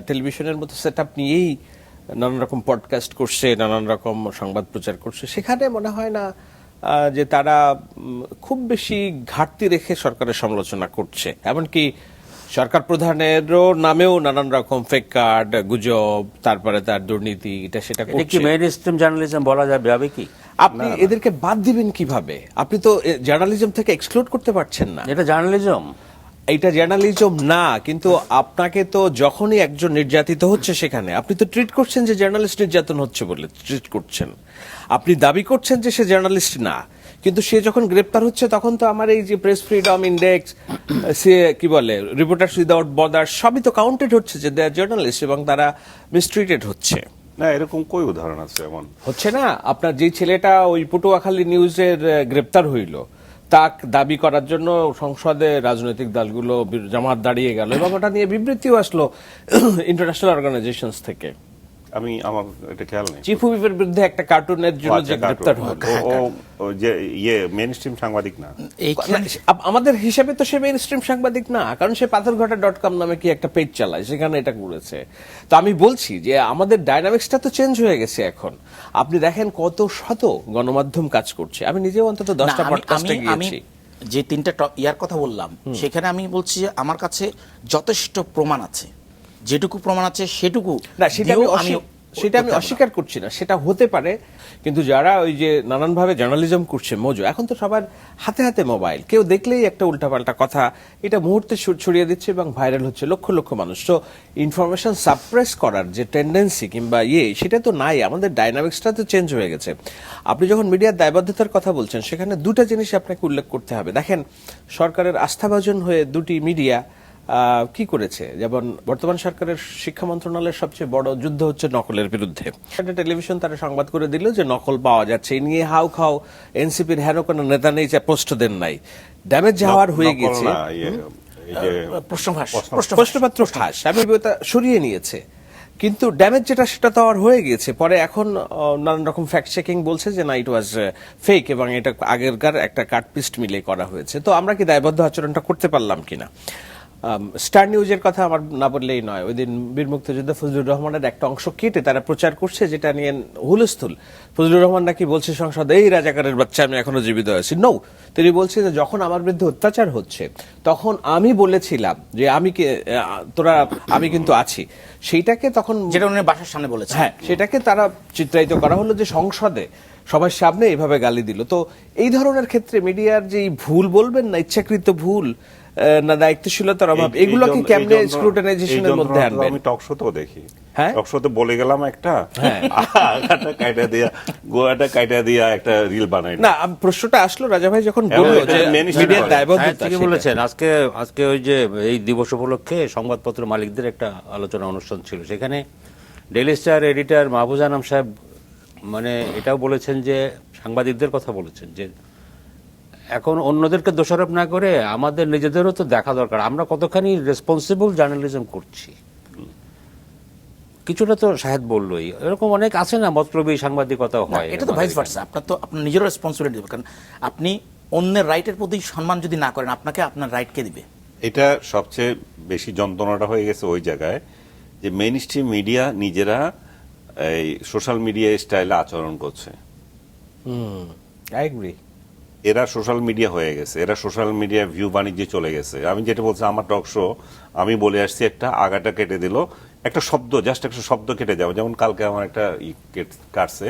টেলিভিশনের মতো সেট আপ নিয়েই নানান রকম পডকাস্ট করছে, নানান রকম সংবাদ প্রচার করছে, সেখানে মনে হয় না যে তারা খুব বেশি ঘাটতি রেখে সরকারের সমালোচনা করছে। এমনকি সরকার প্রধানেরও নামেও নানান রকম ফেক কার্ড, গুজব, তারপরে তার দুর্নীতি, এটা সেটা এটা কি করছে। মেইন স্ট্রিম জার্নালিজম বলা যাবে কি? আপনি এদেরকে বাদ দিবেন কিভাবে? আপনি তো জার্নালিজম থেকে এক্সক্লুড করতে পারছেন না। এটা জার্নালিজম, এইটা জার্নালিজম না, কিন্তু আপনাকে তো যখনই একজন নির্যাতিত হচ্ছে সেখানে আপনি তো ট্রিট করছেন যে জার্নালিস্ট নির্যাতন হচ্ছে বলে ট্রিট করছেন। আপনি দাবি করছেন যে সে জার্নালিস্ট না, কিন্তু সে যখন গ্রেপ্তার হচ্ছে তখন তো আমার এই যে প্রেস ফ্রিডম ইন্ডেক্স, সে কি বলে রিপোর্টার্স উইদাউট বর্ডার, সবই তো কাউন্টেড হচ্ছে যে দে আর জার্নালিস্ট এবং তারা মিসট্রিটেড হচ্ছে। না, এরকম কই উদাহরণ আছে এমন? হচ্ছে না? আপনার যে ছেলেটা ওই পটুয়াখালী নিউজের গ্রেপ্তার হইল, তাক দাবি করার জন্য সংসদে রাজনৈতিক দলগুলো জামাত দাঁড়িয়ে গেল এবং ওটা নিয়ে বিবৃতিও আসলো ইন্টারন্যাশনাল অর্গানাইজেশনস থেকে। আমার এটা খেয়াল নেই। চিফ হুইপের বিরুদ্ধে একটা কার্টুনের জন্য যে গ্রেপ্তার হলো, ও যে মেইন স্ট্রিম সাংবাদিক না। আমাদের হিসাবে তো সে মেইন স্ট্রিম সাংবাদিক না, কারণ সে পাথরঘাটা.com নামে কি একটা পেজ চালায়, সেখানে এটা করেছে। তো আমি বলছি যে আমাদের ডায়নামিক্সটা তো চেঞ্জ হয়ে গেছে এখন। আপনি দেখেন কত শত গণমাধ্যম কাজ করছে। আমি নিজেও অন্তত 10টা পডকাস্টে গিয়েছি। যে 3টা ইয়ার কথা বললাম, সেখানে আমি বলছি যে আমার কাছে যথেষ্ট প্রমাণ আছে, যেটুকু প্রমাণ আছে সেটুকু না, সেটা আমি অস্বীকার করছি না, সেটা হতে পারে। কিন্তু যারা ওই যে নানানভাবে জার্নালিজম করছে মজু, এখন তো সবার হাতে হাতে মোবাইল, কেউ দেখলেই একটা উল্টাপাল্টা কথা এটা মুহূর্তে ছড়িয়ে দিচ্ছে এবং ভাইরাল হচ্ছে লক্ষ লক্ষ মানুষ। তো ইনফরমেশন সাপ্রেস করার যে টেন্ডেন্সি কিংবা সেটা তো নাই। আমাদের ডাইনামিক্সটা তো চেঞ্জ হয়ে গেছে। আপনি যখন মিডিয়ার দায়বদ্ধতার কথা বলছেন, সেখানে দুটা জিনিস আপনাকে উল্লেখ করতে হবে। দেখেন, সরকারের আস্থাভাজন হয়ে দুটি মিডিয়া কি করেছে, যেমন বর্তমান সরকারের শিক্ষা মন্ত্রণালয়ের সবচেয়ে বড় যুদ্ধ হচ্ছে নকলের বিরুদ্ধে। একটা টেলিভিশন তারা সংবাদ করে দিল যে নকল পাওয়া যাচ্ছে, এই নিয়ে হাউ খাও এনসিপির হেন কোনো নেতা নেই যে পোস্ট দেন নাই। ড্যামেজ যাওয়ার হয়ে গেছে, প্রশ্নপত্র ফাঁস, আমি ওটা সরিয়ে নিয়েছে, কিন্তু ড্যামেজ যেটা সেটা তো আর হয়ে গিয়েছে। পরে এখন নানান রকম ফ্যাক্ট চেকিং বলছে যে না, ইট ওয়াজ ফেক এবং এটা আগেরকার একটা কাটপিস্ট মিলে করা হয়েছে। তো আমরা কি দায়বদ্ধ আচরণটা করতে পারলাম কিনা? স্টার নিউজের কথা আমার না বললেই নয়। ওই দিন বীর মুক্তিযোদ্ধা ফজলুর রহমানের একটা অংশ কেটে তারা প্রচার করছে, যেটা নিয়ে হুলস্থুল। ফজলুর রহমান নাকি বলছে সংসদে, এই রাজাকারের বাচ্চা, আমি এখনো জীবিত আছি। নো, তিনি বলছেন যে যখন আমার বিরুদ্ধে অত্যাচার হচ্ছে তখন আমি বলেছিলাম যে আমি কিন্তু আছি। সেইটাকে তখন, যেটা উনি বাসার সামনে বলেছে, হ্যাঁ, সেটাকে তারা চিত্রায়িত করা হলো যে সংসদে সবার সামনে এভাবে গালি দিল। তো এই ধরনের ক্ষেত্রে মিডিয়ার যে ভুল বলবেন না, ইচ্ছাকৃত ভুল না দায়িত্বশীলতার অভাব, এগুলোকে কেমনে স্ক্রুটিনাইজেশনের মধ্যে আনবেন? আমি টক শোতেও দেখি, হ্যাঁ, টক শোতে বলে গেলাম একটা, আগাটা কাইটা দিয়া গোয়াটা কাইটা দিয়া একটা রিল বানাই না। প্রশ্নটা আসলো রাজা ভাই যখন বললো যে মিডিয়ার দায়বদ্ধতা। ঠিকই বলেছেন। আজকে ওই যে এই দিবস উপলক্ষে সংবাদপত্র মালিকদের একটা আলোচনা অনুষ্ঠান ছিল, সেখানে daily star editor Mahfuz Anam সাহেব মানে এটাও বলেছেন যে, সাংবাদিকদের কথা বলেছেন যে এখন অন্যদেরকে দোষারোপ না করে আমাদের নিজেদেরও তো দেখা দরকার, আমরা কতখানি রেসপন্সিবল জার্নালিজম করছি। কিছুটা তো শাহেদ বললোই, এরকম অনেক আছে না, মতলবী সাংবাদিকতা হয়। এটা তো ভাইস ভার্সা। আপনার তো আপনার নিজেরও রেসপন্সিবিলিটি, কারণ আপনি অন্যের রাইটের প্রতি সম্মান যদি না করেন, আপনাকে আপনার রাইট কে দিবে? এটা সবচেয়ে বেশি যন্ত্রণাটা হয়ে গেছে ওই জায়গায় যে মেইন স্ট্রিম মিডিয়া নিজেরা এই সোশ্যাল মিডিয়া স্টাইলে আচরণ করছে। I agree. এরা সোশ্যাল মিডিয়া হয়ে গেছে, এরা সোশ্যাল মিডিয়া ভিউ বাণিজ্যে চলে গেছে। আমি যেটা বলছি, আমার টক শো আমি বলে আসছি, একটা আগাটা কেটে দিল, একটা শব্দ, জাস্ট একটা শব্দ কেটে যাবে। যেমন কালকে আমার একটা কাটছে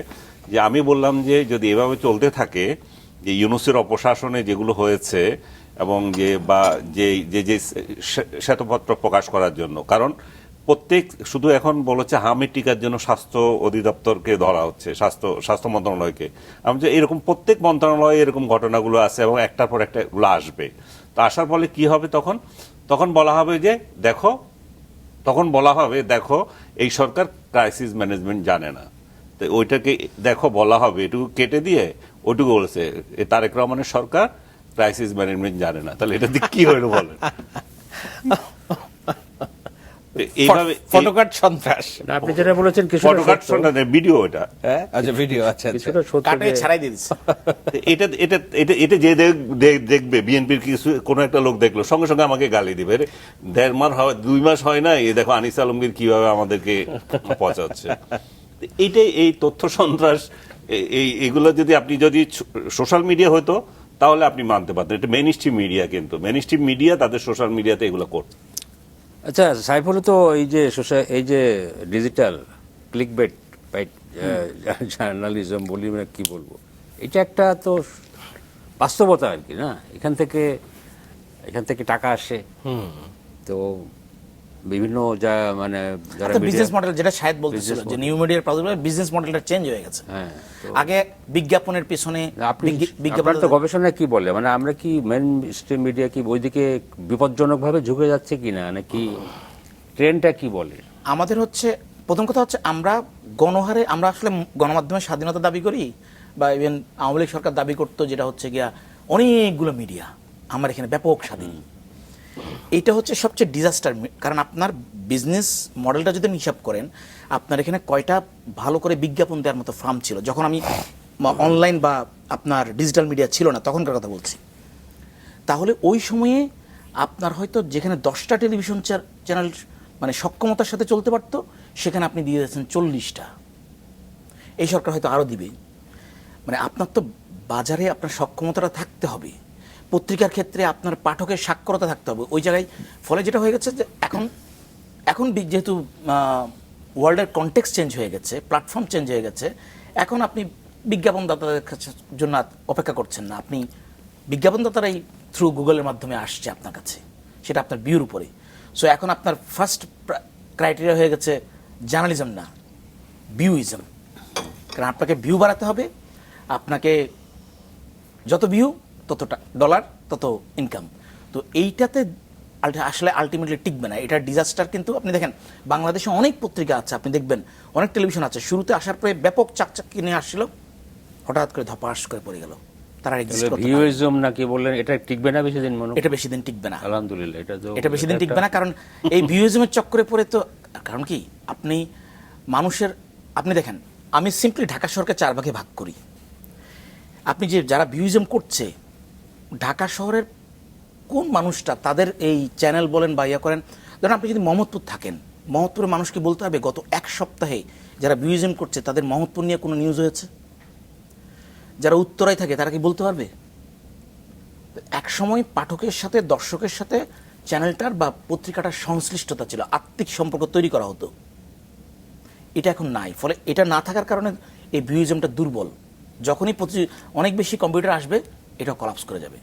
যে আমি বললাম যে যদি এভাবে চলতে থাকে, যে ইউনূসের অপশাসনে যেগুলো হয়েছে এবং যে শ্বেতপত্র প্রকাশ করার জন্য, কারণ প্রত্যেক শুধু এখন বলেছে হামের টিকার জন্য স্বাস্থ্য অধিদপ্তরকে ধরা হচ্ছে, স্বাস্থ্য মন্ত্রণালয়কে। আমি যে এরকম প্রত্যেক মন্ত্রণালয়ে এরকম ঘটনাগুলো আছে এবং একটার পর একটা এগুলো আসবে। তো আসার ফলে কি হবে, তখন তখন বলা হবে যে দেখো এই সরকার ক্রাইসিস ম্যানেজমেন্ট জানে না, তো ওইটাকে দেখো বলা হবে, এটুকু কেটে দিয়ে ওইটুকু বলেছে তারেক রহমানের সরকার ক্রাইসিস ম্যানেজমেন্ট জানে না। তাহলে এটা দিয়ে কি হলো বলেন? এইভাবে ফটোকাট সন্ত্রাস। না, আপনি যেটা বলেছেন কিছুটা ফটোকাট সত্য, ভিডিও এটা হ্যাঁ, আচ্ছা ভিডিও, আচ্ছা আচ্ছা। কিছুটা সত্য কাটে যে- ছাড়াই দিয়ে দিচ্ছে। এটা এটা এটা এটা যে দেখবে বিএনপির কিছু কোনো একটা লোক দেখলো সঙ্গে সঙ্গে আমাকে গালি দিবে, 2 মাস হয় না, এই দেখো আনিস আলমগীর কিভাবে আমাদেরকে পচাচ্ছে। এইটাই এই তথ্য সন্ত্রাস, এগুলো যদি আপনি যদি সোশ্যাল মিডিয়া হতো তাহলে আপনি মানতে পারতেন। এটা মেইন স্ট্রিম মিডিয়া, কিন্তু মেইন স্ট্রিম মিডিয়া তাদের সোশ্যাল মিডিয়াতে এগুলো করত। আচ্ছা, সাইফুল তো এই যে ডিজিটাল ক্লিকবেট জার্নালিজম বলি, মানে কি বলবো, এটা একটা তো বাস্তবতা আর কি, না? এখান থেকে টাকা আসে, তো বিভিন্ন মানে যারা বিজনেস media- মডেল, যেটা শায়দ বলতেছিল যে নিউ মিডিয়ার প্রাদুর্ভাবে বিজনেস মডেলটা চেঞ্জ হয়ে গেছে। হ্যাঁ, তো আগে বিজ্ঞাপনের পিছনে আপনি বিজ্ঞাপন আপনার তো গবেষণায় কি বলে, মানে আমরা কি মেইন স্ট্রিম মিডিয়া কি ওইদিকে বিপজ্জনকভাবে ঝুঁকে যাচ্ছে কিনা, নাকি ট্রেন্ডটা কি বলে? আমাদের হচ্ছে প্রথম কথা হচ্ছে আমরা গণহারে আমরা আসলে গণমাধ্যমের স্বাধীনতা দাবি করি, বা ইভেন আওয়ামী লীগ সরকার দাবি করতো যেটা হচ্ছে গিয়া অনেকগুলো মিডিয়া আমার এখানে ব্যাপক স্বাধীন। এটা হচ্ছে সবচেয়ে ডিজাস্টার, কারণ আপনার বিজনেস মডেলটা যদি হিসাব করেন, আপনার এখানে কয়টা ভালো করে বিজ্ঞাপন দেওয়ার মতো ফার্ম ছিল যখন আমি অনলাইন বা আপনার ডিজিটাল মিডিয়া ছিল না তখনকার কথা বলছি। তাহলে ওই সময়ে আপনার হয়তো যেখানে 10টা টেলিভিশন চ্যানেল মানে সক্ষমতার সাথে চলতে পারতো, সেখানে আপনি দিয়ে দিয়েছেন 40টা। এই সরকার হয়তো আরও দিবে। মানে আপনার তো বাজারে আপনার সক্ষমতাটা থাকতে হবে, পত্রিকার ক্ষেত্রে আপনার পাঠকের সাক্ষরতা থাকতে হবে ওই জায়গায়। ফলে যেটা হয়ে গেছে যে এখন যেহেতু ওয়ার্ল্ডের কনটেক্সট চেঞ্জ হয়ে গেছে, প্ল্যাটফর্ম চেঞ্জ হয়ে গেছে, এখন আপনি বিজ্ঞাপনদাতাদের জন্য অপেক্ষা করছেন না, আপনি বিজ্ঞাপনদাতারাই থ্রু গুগলের মাধ্যমে আসছে আপনার কাছে, সেটা আপনার ভিউর উপরে। সো এখন আপনার ফার্স্ট ক্রাইটেরিয়া হয়ে গেছে জার্নালিজম না, ভিউইজম। কারণ আপনাকে ভিউ বাড়াতে হবে, আপনাকে যত ভিউ তত ডলার তত ইনকাম। তো এইটাতে আসলে আলটিমেটলি টিকবে না, এটা ডিজাস্টার। কিন্তু আপনি দেখেন বাংলাদেশে অনেক পত্রিকা আছে, আপনি দেখবেন অনেক টেলিভিশন আছে, শুরুতে আসার পরে ব্যাপক চাকচাক কিনে আসছিল, হঠাৎ করে ধপাস করে পড়ে গেল, তারা এক্সিস্ট করতে পারে না। ভিউইজম নাকি বললেন, এটা টিকবে না বেশি দিন, মনে হয়? এটা বেশি দিন টিকবে না, আলহামদুলিল্লাহ, এটা বেশি দিন টিকবে না। কারণ এই ভিউইজমের চক্করে পড়ে তো, কারণ কি আপনি মানুষের, আপনি দেখেন আমি সিম্পলি ঢাকা শহরকে 4 ভাগে ভাগ করি। আপনি যে যারা ভিউইজম করছে ঢাকা শহরের কোন মানুষটা, তাদের এই চ্যানেল বলেন বা ইয়া করেন, ধরেন আপনি যদি মোহাম্মদপুর থাকেন, মোহাম্মদপুরের মানুষকে বলতে হবে গত 1 সপ্তাহে যারা ভিউইজম করছে তাদের মোহাম্মদপুর নিয়ে কোনো নিউজ হয়েছে? যারা উত্তরায় থাকে তারা কি বলতে পারবে? এক সময় পাঠকের সাথে দর্শকের সাথে চ্যানেলটার বা পত্রিকাটার সংশ্লিষ্টতা ছিল, আত্মিক সম্পর্ক তৈরি করা হতো, এটা এখন নাই। ফলে এটা না থাকার কারণে এই ভিউইজমটা দুর্বল। যখনই অনেক বেশি কম্পিউটার আসবে এটা কলাপস করে যাবে।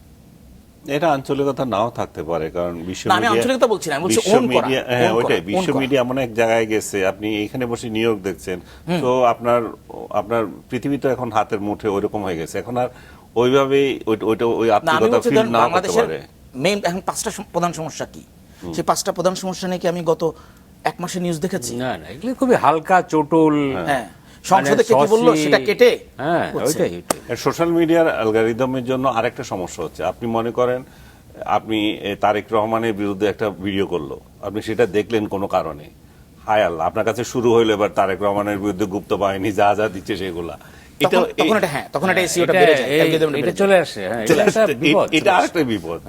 এটা আঞ্চলিকতা নাও থাকতে পারে, কারণ বিশ্ব না, আমি আঞ্চলিকতা বলছি না, আমি বলছি own করা, মিডিয়া, own হ্যাঁ করা, ওইটাই, own বিশ্ব করা। মিডিয়া এমন এক জায়গায় গেছে, আপনি এখানে বসে নিউ ইয়র্ক দেখছেন, তো আপনার পৃথিবী তো এখন হাতের মুঠে ওইরকম হয়ে গেছে, এখন আর ওইভাবে ওই না, আমি আত্মীয়তা বলছি ফিল ধরেন নাও করতে বাংলাদেশের পারে। মেইন এখন 5টা প্রধান সমস্যা কি, সেই 5টা প্রধান সমস্যা নিয়ে কি আমি গত 1 মাসে নিউজ দেখেছি? না না, এগুলো খুবই হালকা চটুল। হ্যাঁ, সংসদে কে কি বললো সেটা কেটে হ্যাঁ, হচ্ছে। ওইটাই। সোশ্যাল মিডিয়ার অ্যালগরিদমের জন্য আরেকটা সমস্যা হচ্ছে, আপনি মনে করেন আপনি তারেক রহমানের বিরুদ্ধে একটা ভিডিও করলো, আপনি সেটা দেখলেন কোনো কারণে, হায় আল্লাহ, আপনার কাছে শুরু হইলো এবার তারেক রহমানের বিরুদ্ধে গুপ্ত বাহিনী যা যা দিচ্ছে সেগুলা, তখন এটা এসইওটা বেড়ে যায়, algorithm টা এটা বেড়ে যায়। চলে আসে, হ্যাঁ, এটা একটা বিপদ। এটা আরেকটা বিপদ।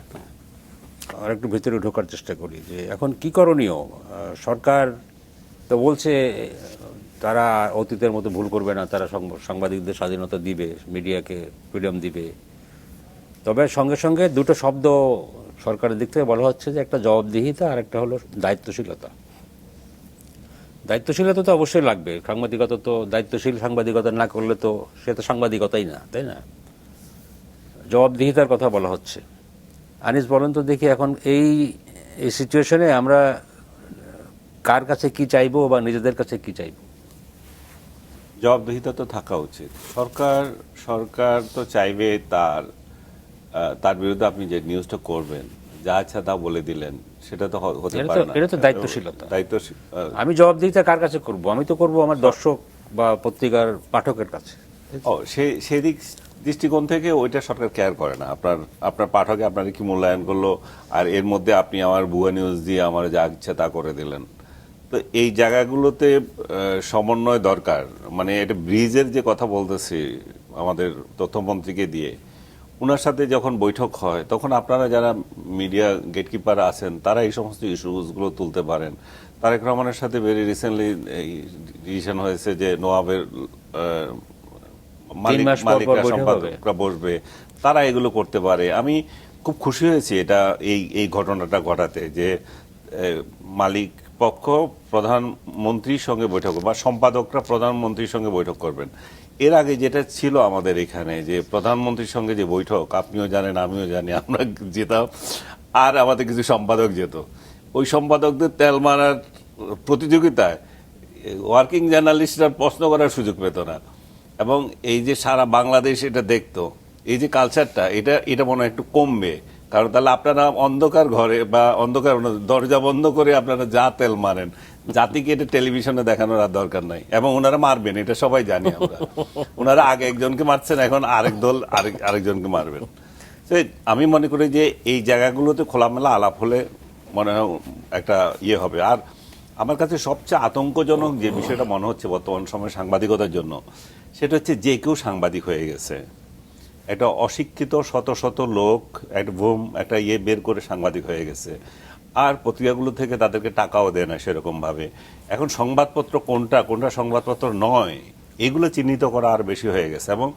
আর একটু ভেতরে ঢোকার চেষ্টা করি যে এখন কি করণীয়। সরকার তো বলছে তারা অতীতের মতো ভুল করবে না, তারা সাংবাদিকদের স্বাধীনতা দিবে, মিডিয়াকে ফ্রিডম দিবে। তবে সঙ্গে সঙ্গে দুটো শব্দ সরকারের দিক থেকে বলা হচ্ছে যে একটা জবাবদিহিতা আর একটা হলো দায়িত্বশীলতা। দায়িত্বশীলতা তো অবশ্যই লাগবে, সাংবাদিকতা তো দায়িত্বশীল সাংবাদিকতা না করলে তো সে তো সাংবাদিকতাই না, তাই না? জবাবদিহিতার কথা বলা হচ্ছে। আনিস, বলেন তো দেখি, এখন এই সিচুয়েশনে আমরা কার কাছে কি চাইবো বা নিজেদের কাছে কি চাইবো? জবাবদিহিতা তো থাকা উচিত। সরকার তো চাইবে তার বিরুদ্ধে আপনি যে নিউজটা করবেন যা ইচ্ছা তা বলে দিলেন, সেটা তো হতে এটা তো- পারে না। এটা তো দায়িত্বশীলতা। দায়িত্বশীল আমি জবাবদিহিতা কার কাছে করব? আমি তো করব আমার দর্শক বা পত্রিকার পাঠকের কাছে। সেই দিক দৃষ্টিকোণ থেকে ওইটা সরকার কেয়ার করে না। আপনার পাঠকে আপনার কি মূল্যায়ন করলো, আর এর মধ্যে আপনি আমার ভুয়া নিউজ দিয়ে আমার যা ইচ্ছা তা করে দিলেন। তো এই জায়গাগুলোতে সমন্বয় দরকার। মানে এটা ব্রিজের যে কথা বলতেছি আমাদের তথ্যমন্ত্রীকে দিয়ে, ওনার সাথে যখন বৈঠক হয় তখন আপনারা যারা মিডিয়া গেটকিপার আছেন তারা এই সমস্ত ইস্যুসগুলো তুলতে পারেন। তারেক রহমানের সাথে ভেরি রিসেন্টলি ডিসিশন হয়েছে যে নোয়াবের মাস পর পর মালিকরা বৈঠক সম্পাদকরা বসবে, তারা এগুলো করতে পারে। আমি খুব খুশি হয়েছি এটা এই ঘটনাটা ঘটাতে, যে মালিক পক্ষ প্রধানমন্ত্রীর সঙ্গে বৈঠক বা সম্পাদকরা প্রধানমন্ত্রীর সঙ্গে বৈঠক করবেন। এর আগে যেটা ছিল আমাদের এখানে, যে প্রধানমন্ত্রীর সঙ্গে যে বৈঠক, আপনিও জানেন আমিও জানি, আমরা যেতাম আর আমাদের কিছু সম্পাদক যেত, ওই সম্পাদকদের তেল মারার প্রতিযোগিতায় ওয়ার্কিং জার্নালিস্টরা প্রশ্ন করার সুযোগ পেত না। এবং এই যে সারা বাংলাদেশ এটা দেখতো, এই যে কালচারটা, এটা মনে হয় একটু কমবে। কারণ তাহলে আপনারা অন্ধকার ঘরে বা অন্ধকার দরজা বন্ধ করে আপনারা যা তেল মারেন, জাতিকে এটা টেলিভিশনে দেখানোর আর দরকার নাই। এবং ওনারা মারবেন, এটা সবাই জানি আমরা। ওনারা আগে একজনকে মারছেন, এখন আরেক দল আরেকজনকে মারবেন। তো আমি মনে করি যে এই জায়গাগুলোতে খোলামেলা আলাপ হলে মনে হয় একটা ইয়ে হবে। আর আমার কাছে সবচেয়ে আতঙ্কজনক যে বিষয়টা মনে হচ্ছে বর্তমান সময়ে সাংবাদিকতার জন্য, সেটা হচ্ছে যে কেউ সাংবাদিক হয়ে গেছে। একটা অশিক্ষিত শত শত লোক একটা ইয়ে বের করে সাংবাদিক হয়ে গেছে। আর পত্রিকাগুলো থেকে তাদেরকে টাকাও দেয় না সেরকম ভাবে। এখন সংবাদপত্র কোনটা সংবাদপত্র নয়, এগুলো চিহ্নিত করা আর বেশি হয়ে গেছে। এবং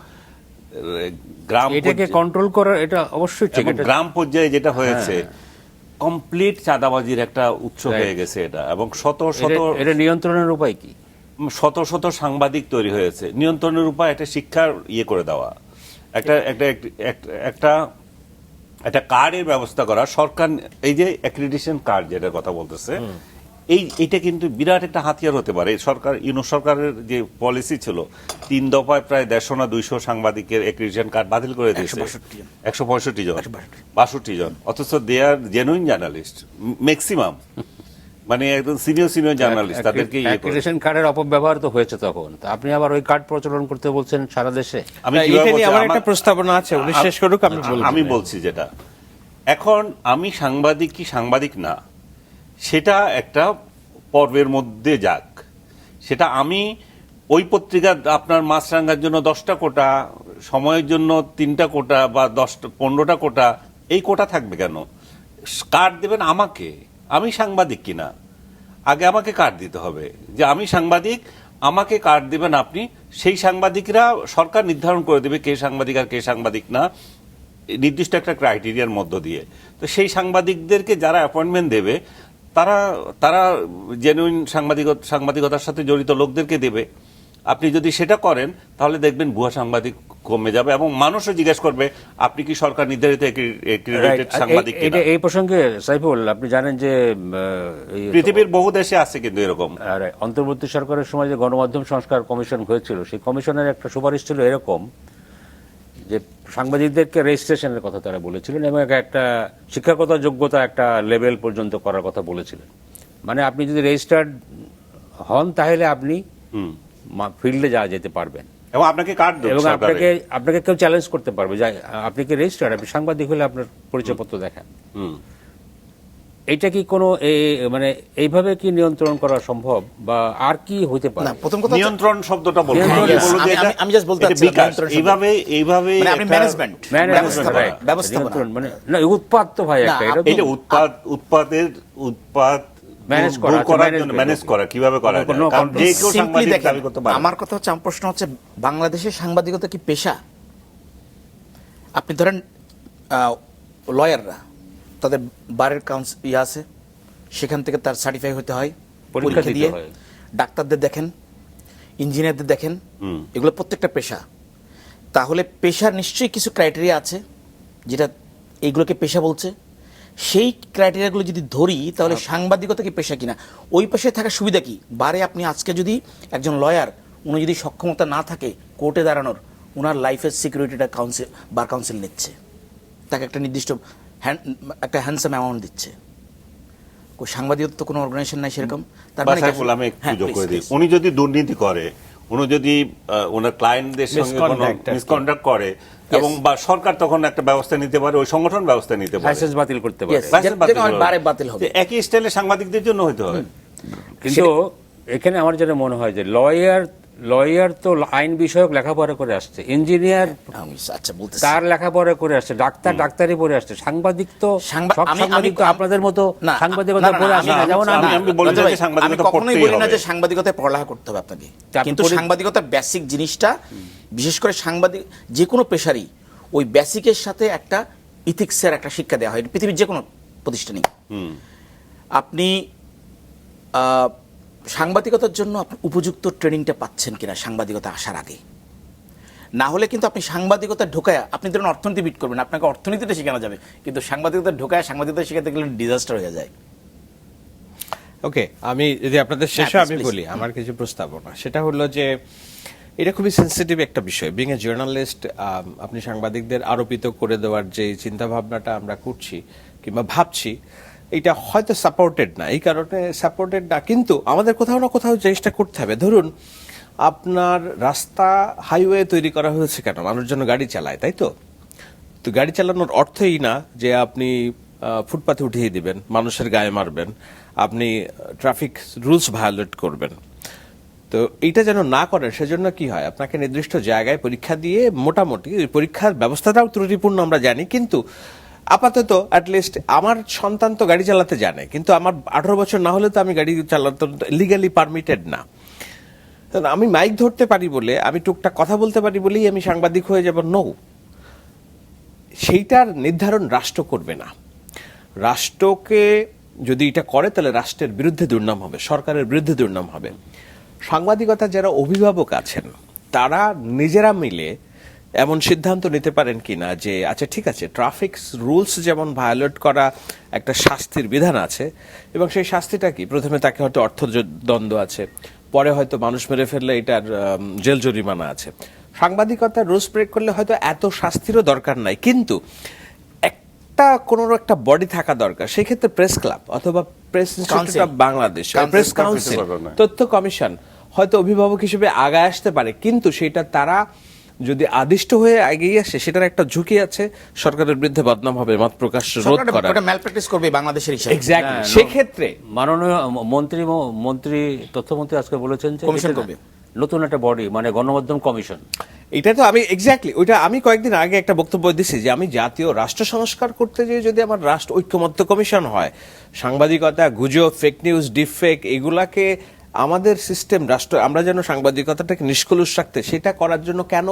গ্রাম এটাকে কন্ট্রোল করার, এটা অবশ্যই ঠিক। এবং গ্রাম পর্যায়ে যেটা হয়েছে, কমপ্লিট চাঁদাবাজির একটা উৎস হয়ে গেছে এটা। এবং শত শত এটা নিয়ন্ত্রণের উপায় কি? শত শত সাংবাদিক তৈরি হয়েছে। নিয়ন্ত্রণের উপায় একটা শিক্ষার ইয়ে করে দেওয়া, একটা কার্ডের ব্যবস্থা করা। সরকার এই যে অ্যাক্রিডিটেশন কার্ড যেটার কথা বলতেছে, এইটা কিন্তু বিরাট একটা হাতিয়ার হতে পারে। সরকারের যে পলিসি ছিল 3 দফায় প্রায় 150 না 200 সাংবাদিকের অ্যাক্রিডিটেশন কার্ড বাতিল করে দিয়েছে। 165 জন, 62 জন। অথচ দে আর জেনুইন জার্নালিস্ট ম্যাক্সিমাম, মানে একদম সিনিয়র জার্নালিস্ট, তাদেরকে অ্যাক্রিডিটেশন কার্ডের অপব্যবহার তো হয়েছে তখন। তা আপনি আবার ওই কার্ড প্রচলন করতে বলছেন সারা দেশে। এটা নিয়ে আমার একটা প্রস্তাবনা আছে, উনি শেষ করুক, আমি বলছি যেটা এখন আমি সাংবাদিক কি সাংবাদিক না, সেটা একটা পর্বের মধ্যে যাক। সেটা আমি ওই পত্রিকা আপনার মাছরাঙ্গার জন্য 10টা কোটা, সময়ের জন্য 3টা কোটা বা 15টা কোটা, এই কোটা থাকবে কেন? কার্ড দেবেন আমাকে, আমি সাংবাদিক কিনা আগে আমাকে কার্ড দিতে হবে যে আমি সাংবাদিক, আমাকে কার্ড দিবেন আপনি। সেই সাংবাদিকরা সরকার নির্ধারণ করে দেবে কে সাংবাদিক আর কে সাংবাদিক না, নির্দিষ্ট একটা ক্রাইটেরিয়ার মধ্য দিয়ে। তো সেই সাংবাদিকদেরকে যারা অ্যাপয়েন্টমেন্ট দেবে তারা জেনুইন সাংবাদিকতার সাথে জড়িত লোকদেরকে দেবে। আপনি যদি সেটা করেন তাহলে দেখবেন ভুয়া সাংবাদিক কমে যাবে এবং মানুষও জিজ্ঞেস করবে আপনি কি সরকার নির্ধারিত অ্যাক্রিডিটেড সাংবাদিক কিনা। এই প্রসঙ্গে সাইফুল, আপনি জানেন যে পৃথিবীর বহু দেশে আছে কিন্তু এরকম। আর অন্তর্বর্তী সরকারের সময় যে গণমাধ্যম সংস্কার কমিশন হয়েছিল, সেই কমিশনের একটা সুপারিশ ছিল এরকম যে সাংবাদিকদেরকে রেজিস্ট্রেশনের কথা তারা বলেছিলেন এবং একটা শিক্ষাগত যোগ্যতা একটা লেভেল পর্যন্ত করার কথা বলেছিলেন। মানে আপনি যদি রেজিস্টার্ড হন তাহলে আপনি ফিল্ডে যাওয়া যেতে পারবেন এবং আপনাকে কার্ড দেবে এবং আপনাকে কেউ চ্যালেঞ্জ করতে পারবে যে আপনি কি রেজিস্টার্ড, আপনি সাংবাদিক হলে আপনার পরিচয়পত্র দেখান। এইটা কি কোনো মানে এইভাবে কি নিয়ন্ত্রণ করা সম্ভব বা আর কি হতে পারে? না, প্রথম কথা নিয়ন্ত্রণ শব্দটা বলবো আমি জাস্ট বলতে চাচ্ছি এইভাবে মানে আপনি ম্যানেজমেন্ট ব্যবস্থাপনা মানে না, উৎপাদ তো ভাই একটা, এটা উৎপাদ ম্যানেজ করা কিভাবে করা যায়, কারণ যে কেউ সাংবাদিক দাবি করতে পারে। আমার কথা হচ্ছে, আমার প্রশ্ন হচ্ছে বাংলাদেশের সাংবাদিকতা কি পেশা? আপনি ধরেন লয়াররা, তাদের বারের কাউন্সিল আছে, সেখান থেকে তার সার্টিফাই হতে হয়, পরীক্ষা দিয়ে। ডাক্তারদের দেখেন, ইঞ্জিনিয়ারদের দেখেন, এগুলো প্রত্যেকটা পেশা। তাহলে পেশার নিশ্চয়ই কিছু ক্রাইটেরিয়া আছে যেটা এইগুলোকে পেশা বলছে। সেই ক্রাইটেরিয়াগুলো যদি ধরি তাহলে সাংবাদিকতা কি পেশা কিনা, ওই পেশায় থাকার সুবিধা কি? বারে আপনি আজকে যদি একজন লয়ার, উনি যদি সক্ষমতা না থাকে কোর্টে দাঁড়ানোর, ওনার লাইফের সিকিউরিটিটা বার কাউন্সিল নিচ্ছে, তাকে একটা নির্দিষ্ট একটা হ্যান্ডসাম অ্যামাউন্ট দিচ্ছে। সাংবাদিকতা তো কোনো অর্গানাইজেশন নাই সেরকম। তার বা মানে কি সাইফুল, আসলে- আমি একটু হ্যাঁ, যোগ please, করে দিই, please। উনি যদি দুর্নীতি করে, উনি যদি ওনার ক্লায়েন্টদের সঙ্গে কোনো Misconduct আর কি। মিসকন্ডাক্ট করে, এবং বা সরকার তখন একটা ব্যবস্থা নিতে পারে, ওই সংগঠন ব্যবস্থা নিতে পারে, লাইসেন্স বাতিল করতে পারে। Yes, লাইসেন্স যেটা- বাতিল যেটা হবে। বারে বাতিল হবে। যে একই স্টাইলে সাংবাদিকদের জন্য হইতে হবে। কিন্তু এখানে আমার যেটা মনে হয় যে লয়ার তো আইন বিষয়ক লেখাপড়া করে আসছে, ইঞ্জিনিয়ার আচ্ছা বলতেছি। তার লেখাপড়া করে আসছে, ডাক্তারি পড়ে আসছে, সাংবাদিক তো সব আমি- সাংবাদিক তো আমি- আপনাদের মতো না, সাংবাদিকতা না, না, পড়ে না, আসে না, আমি- যেমন আমি- আমি বলি না যে ভাই, সাংবাদিকতা আমি কখনোই পড়তেই বলি না হবে। যে সাংবাদিকতায় পড়ালেখা করতে হবে আপনাকে, কিন্তু সাংবাদিকতার বেসিক জিনিসটা, বিশেষ করে সাংবাদিক যে কোনো পেশারই ওই বেসিকের সাথে একটা ইথিক্সের একটা শিক্ষা দেওয়া হয় পৃথিবীর যে কোনো প্রতিষ্ঠানই। আপনি সাংবাদিকতার জন্য আপনি উপযুক্ত ট্রেনিংটা পাচ্ছেন কিনা সাংবাদিকতা আসার আগে, না হলে কিন্তু আপনি সাংবাদিকতা ঢোকায়, আপনি ধরুন অর্থনীতি বিট করবেন, আপনাকে অর্থনীতিটা শেখানো যাবে, কিন্তু সাংবাদিকতা ঢোকায় সাংবাদিকতা শেখাতে গেলে ডিজাস্টার হয়ে যায়। ওকে, আমি যদি আপনাদের শেষে please, আমি please. বলি আমার কিছু প্রস্তাবনা, সেটা হলো যে এটা খুবই সেন্সিটিভ একটা বিষয়। বিং এ জার্নালিস্ট, আপনি সাংবাদিকদের আরোপিত করে দেওয়ার যে চিন্তা ভাবনাটা আমরা করছি কিংবা ভাবছি, এটা হয়তো সাপোর্টেড না। এই কারণে সাপোর্টেড না, কিন্তু আমাদের কোথাও না কোথাও চেষ্টা করতে হবে। ধরুন আপনার রাস্তা, হাইওয়ে তৈরি করা হয়েছে কেন? মানুষের জন্য গাড়ি চালায়, তাই তো? তো গাড়ি চালানোর অর্থই না যে আপনি ফুটপাথে উঠিয়ে দিবেন, মানুষের গায়ে মারবেন, আপনি ট্রাফিক রুলস ভায়োলেট করবেন। তো এইটা যেন না করেন, সেজন্য কি হয়, আপনাকে নির্দিষ্ট জায়গায় পরীক্ষা দিয়ে, মোটামুটি ওই পরীক্ষার ব্যবস্থাটাও ত্রুটিপূর্ণ আমরা জানি, কিন্তু আপাতত অ্যাটলিস্ট আমার সন্তান তো গাড়ি চালাতে জানে, কিন্তু আমার 18 বছর না হলে তো আমি গাড়ি চালাতে লিগালি পারমিটেড না। আমি মাইক ধরতে পারি বলে, আমি টুকটাক কথা বলতে পারি বলেই আমি সাংবাদিক হয়ে যাব? নো, সেইটার নির্ধারণ রাষ্ট্র করবে না। রাষ্ট্রকে যদি এটা করে তাহলে রাষ্ট্রের বিরুদ্ধে দুর্নাম হবে, সরকারের বিরুদ্ধে দুর্নাম হবে। সাংবাদিকতা যারা অভিভাবক আছেন তারা নিজেরা মিলে এমন সিদ্ধান্ত নিতে পারেন কিনা যে আচ্ছা ঠিক আছে, ট্রাফিক রুলস যেমন ভায়োলেট করা একটা শাস্তির বিধান আছে, এবং সেই শাস্তিটা কি, প্রথমে তাকে হয়তো অর্থদণ্ড আছে, পরে হয়তো মানুষ মেরে ফেললে এটার জেল জরিমানা আছে। সাংবাদিকতার রুলস ব্রেক করলে হয়তো এত শাস্তিরও দরকার নাই, কিন্তু একটা কোনো একটা বডি থাকা দরকার। সেই ক্ষেত্রে প্রেস ক্লাব অথবা press institute of Bangladesh, press council, তথ্য কমিশন হয়তো অভিভাবক হিসেবে আগায় আসতে পারে, কিন্তু সেটা তারা যদি আদিষ্ট হয়ে এগিয়ে আসে, সেটার একটা ঝুঁকি আছে সরকারের বিরুদ্ধে বদনাম হবে, মত প্রকাশ রোধ করা। ওটা ম্যালপ্র্যাকটিস করবে বাংলাদেশের হিসাবে। এক্স্যাক্টলি, সেক্ষেত্রে মাননীয় মন্ত্রী তথ্যমন্ত্রী আজকে বলেছেন যে কমিশন এটা করবে। নতুন একটা বডি, মানে গণমাধ্যম কমিশন। এটা তো আমি এক্স্যাক্টলি ওইটা আমি কয়েকদিন আগে একটা বক্তব্য দিছি যে আমি জাতীয় রাষ্ট্র সংস্কার করতে যেয়ে যদি আমার রাষ্ট্র ঐক্যমত্য কমিশন হয়, সাংবাদিকতা, গুজব, ফেক নিউজ, ডিপ ফেক, এগুলাকে আমাদের সিস্টেম রাষ্ট্র, আমরা যেন সাংবাদিকতাটাকে নিষ্কলুষ রাখতে, সেটা করার জন্য কেন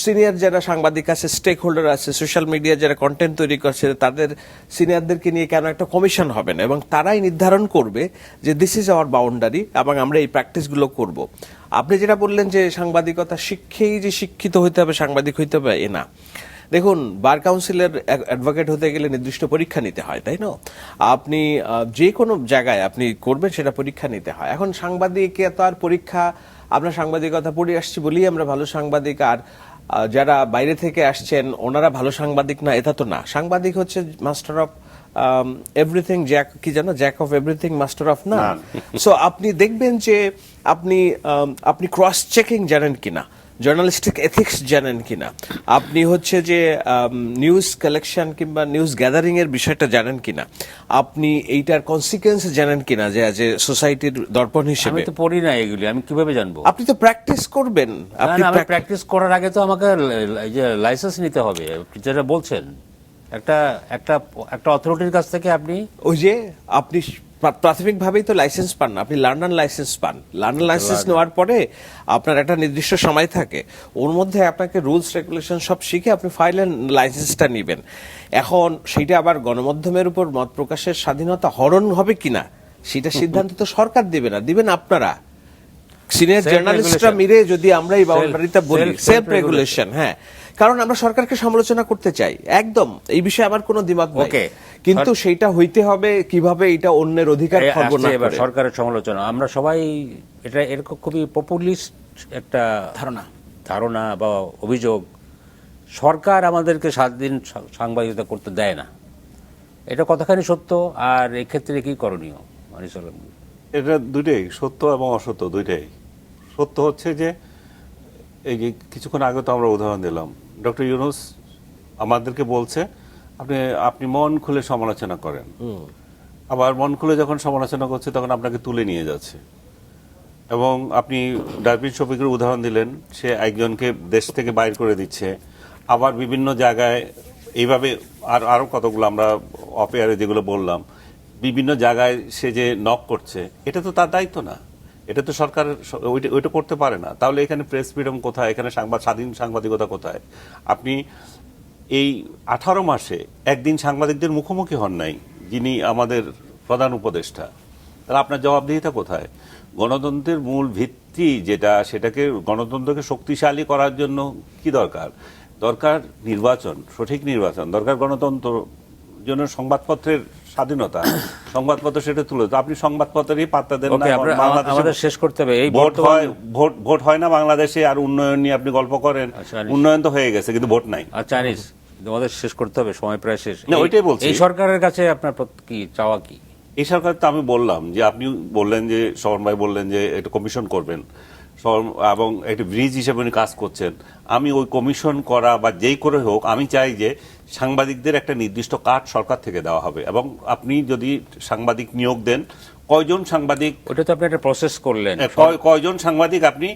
সিনিয়র যারা সাংবাদিক আছে, স্টেক হোল্ডার আছে, সোশ্যাল মিডিয়া যারা কন্টেন্ট তৈরি করছে, তাদের সিনিয়রদেরকে নিয়ে কেন একটা কমিশন হবে না, এবং তারাই নির্ধারণ করবে যে দিস ইজ আওয়ার বাউন্ডারি এবং আমরা এই প্র্যাকটিসগুলো করব। আপনি যেটা বললেন যে সাংবাদিকতা শিক্ষেই যে শিক্ষিত হইতে হবে, সাংবাদিক হইতে হবে, এ না। দেখুন, বার কাউন্সিলের অ্যাডভোকেট হতে গেলে নির্দিষ্ট পরীক্ষা নিতে হয়, তাই না? আপনি যে কোনো জায়গায় আপনি করবেন সেটা পরীক্ষা নিতে হয়। এখন সাংবাদিকতা আর পরীক্ষা, আমরা সাংবাদিকতা পড়ে আসছি বলেই আমরা ভালো সাংবাদিক, আর যারা বাইরে থেকে আসছেন ওনারা ভালো সাংবাদিক না, এটা তো না। সাংবাদিক হচ্ছে মাস্টার অফ এভরিথিং, জ্যাক কি জানো, Jack of everything, master of না। সো আপনি দেখবেন যে আপনি ক্রস চেকিং জানেন কিনা, জার্নালিস্টিক এথিক্স জানেন কিনা, আপনি হচ্ছে যে নিউজ কালেকশন কিংবা নিউজ গ্যাদারিং এর বিষয়টা জানেন কিনা, আপনি এইটার কনসিকুয়েন্স জানেন কিনা, যে সোসাইটির দর্পণ আমি হিসেবে। তো পড়ি না এগুলি, আমি কিভাবে জানবো? আপনি তো প্র্যাকটিস করবেন, আপনি প্র্যাকটিস করার আগে তো আমাকে এই যে লাইসেন্স নিতে হবে, যেটা বলছেন একটা একটা একটা অথরিটির কাছ থেকে আপনি ওই যে আপনি প্রাথমিকভাবেই তো লাইসেন্স পান না, আপনি লার্নার লাইসেন্স পান। লার্নার লাইসেন্স নেওয়ার পরে আপনার একটা নির্দিষ্ট সময় থাকে, ওর মধ্যে আপনাকে রুলস রেগুলেশন সব শিখে আপনি ফাইনাল লাইসেন্সটা নেবেন। এখন সেটা আবার গণমাধ্যমের উপর মত প্রকাশের স্বাধীনতা হরণ হবে কিনা সেটা সিদ্ধান্ত তো সরকার দিবে না, দিবেন আপনারা সিনিয়র জার্নালিস্টরা মিলে। যদি আমরা এই বাউন্ডারিটা বলি সেলফ রেগুলেশন, হ্যাঁ, কারণ আমরা সরকারকে সমালোচনা করতে চাই, একদম এই বিষয়ে আমার কোনো দ্বিমত নেই, কিন্তু সেইটা হইতে হবে কিভাবে, এটা অন্যের অধিকার খর্ব না এবার করে। সরকারের সমালোচনা, আমরা সবাই এটা এরকম খুবই পপুলিস্ট একটা ধারণা বা অভিযোগ, সরকার আমাদেরকে স্বাধীন সাংবাদিকতা করতে দেয় না। এটা কতখানি সত্য, আর এক্ষেত্রে কি করণীয় আনিস আলম? এটা দুইটাই সত্য এবং অসত্য, দুইটাই। সত্য হচ্ছে যে এই যে কিছুক্ষণ আগে তো আমরা উদাহরণ দিলাম, ডক্টর ইউনূস আমাদেরকে বলছে আপনি মন খুলে সমালোচনা করেন, আবার মন খুলে যখন সমালোচনা করছে তখন আপনাকে তুলে নিয়ে যাচ্ছে। এবং আপনি ডারবিন শফিকের উদাহরণ দিলেন, সে একজনকে দেশ থেকে বাইর করে দিচ্ছে, আবার বিভিন্ন জায়গায় এইভাবে আরো কতগুলো আমরা অফেয়ারে যেগুলো বললাম, বিভিন্ন জায়গায় সে যে নক করছে, এটা তো তার দায়িত্ব না, এটা তো সরকার ওইটা করতে পারে না। তাহলে এখানে প্রেস ফ্রিডম কোথায়, এখানে স্বাধীন সাংবাদিকতা কোথায়? আপনি এই 18 মাসে একদিন সাংবাদিকদের মুখোমুখি হন নাই, যিনি আমাদের প্রধান উপদেষ্টা, তাহলে আপনার জবাবদিহিতা কোথায়? গণতন্ত্রের মূল ভিত্তি যেটা, সেটাকে গণতন্ত্রকে শক্তিশালী করার জন্য কি দরকার? দরকার নির্বাচন, সঠিক নির্বাচন দরকার। গণতন্ত্র জন্য সংবাদপত্রের স্বাধীনতা, সংবাদপত্র সেটা তুলে তো আপনি সংবাদপত্রেরই পাত্তা দেন না। আমাদের শেষ করতে হবে। এই ভোট হয় না বাংলাদেশে, আর উন্নয়ন নিয়ে আপনি গল্প করেন। উন্নয়ন তো হয়ে গেছে কিন্তু ভোট নাই। আচ্ছা আনিস, আমাদের শেষ করতে হবে, সময় প্রায় শেষ। না, ওইটাই বলছি। এই সরকারের কাছে আপনার কি চাওয়া কি? এই সরকার তো আমি বললাম যে, আপনি বললেন যে, শরণ ভাই বললেন যে একটা কমিশন করবেন এবং একটা ব্রিজ হিসেবে উনি কাজ করছেন। আমি ওই কমিশন করা বা যেই করে হোক, আমি চাই যে সাংবাদিকদের একটা নির্দিষ্ট কার্ড সরকার থেকে দেওয়া হবে, এবং আপনি যদি সাংবাদিক নিয়োগ দেন, কয়জন সাংবাদিক, ওটা তো আপনি একটা প্রসেস করলেন, কয়জন সাংবাদিক আপনি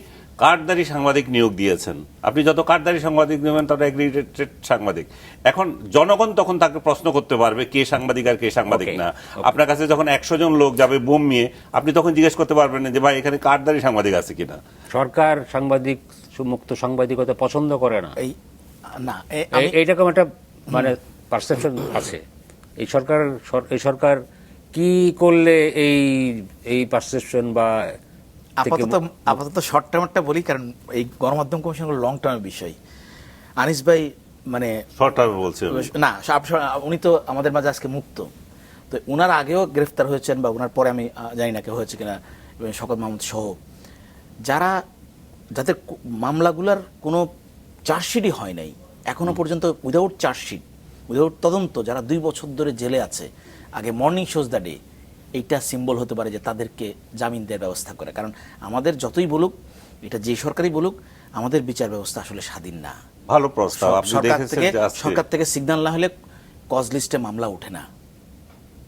কার্ডধারী সাংবাদিক নিয়োগ দিয়েছেন। আপনি যত কার্ডধারী সাংবাদিক নেবেন তত এগ্রিগেটেড সাংবাদিক। এখন জনগণ তখন তাকে প্রশ্ন করতে পারবে কে সাংবাদিক আর কে সাংবাদিক না। আপনার কাছে যখন 100 জন লোক যাবে বোম নিয়ে, আপনি তখন জিজ্ঞেস করতে পারবেন না যে ভাই এখানে কার্ডধারী সাংবাদিক আছে কিনা। সরকার সাংবাদিক মুক্ত সাংবাদিকতা পছন্দ করে না, না এইরকম একটা মানে পারসেপশন আছে। এই সরকার কি করলে এই পারসেপশন বা আপাতত শর্ট টার্মটা বলি, কারণ এই গণমাধ্যম কমিশন লং টার্মের বিষয়। আনিস ভাই মানে শর্ট টার্মে বলছে না, উনি তো আমাদের মাঝে আজকে মুক্ত, তো উনার আগেও গ্রেফতার হয়েছেন বা উনার পরে আমি জানি না কেউ হয়েছে কিনা, শওকত মাহমুদ সহ যাদের মামলাগুলার কোনো চার্জশিটই হয় নাই এখনো পর্যন্ত, উইদাউট চার্জশিট, উইদাউট তদন্ত, যারা 2 বছর ধরে জেলে আছে, আগে মর্নিং শোজ দ্য ডে, এইটা সিম্বল হতে পারে যে তাদেরকে জামিন দেওয়ার ব্যবস্থা করে। কারণ আমাদের যতই বলুক, এটা যে সরকারই বলুক, আমাদের বিচার ব্যবস্থা আসলে স্বাধীন না। ভালো প্রস্তাব। সরকার থেকে সিগন্যাল না হলে কজ লিস্টে মামলা ওঠে না,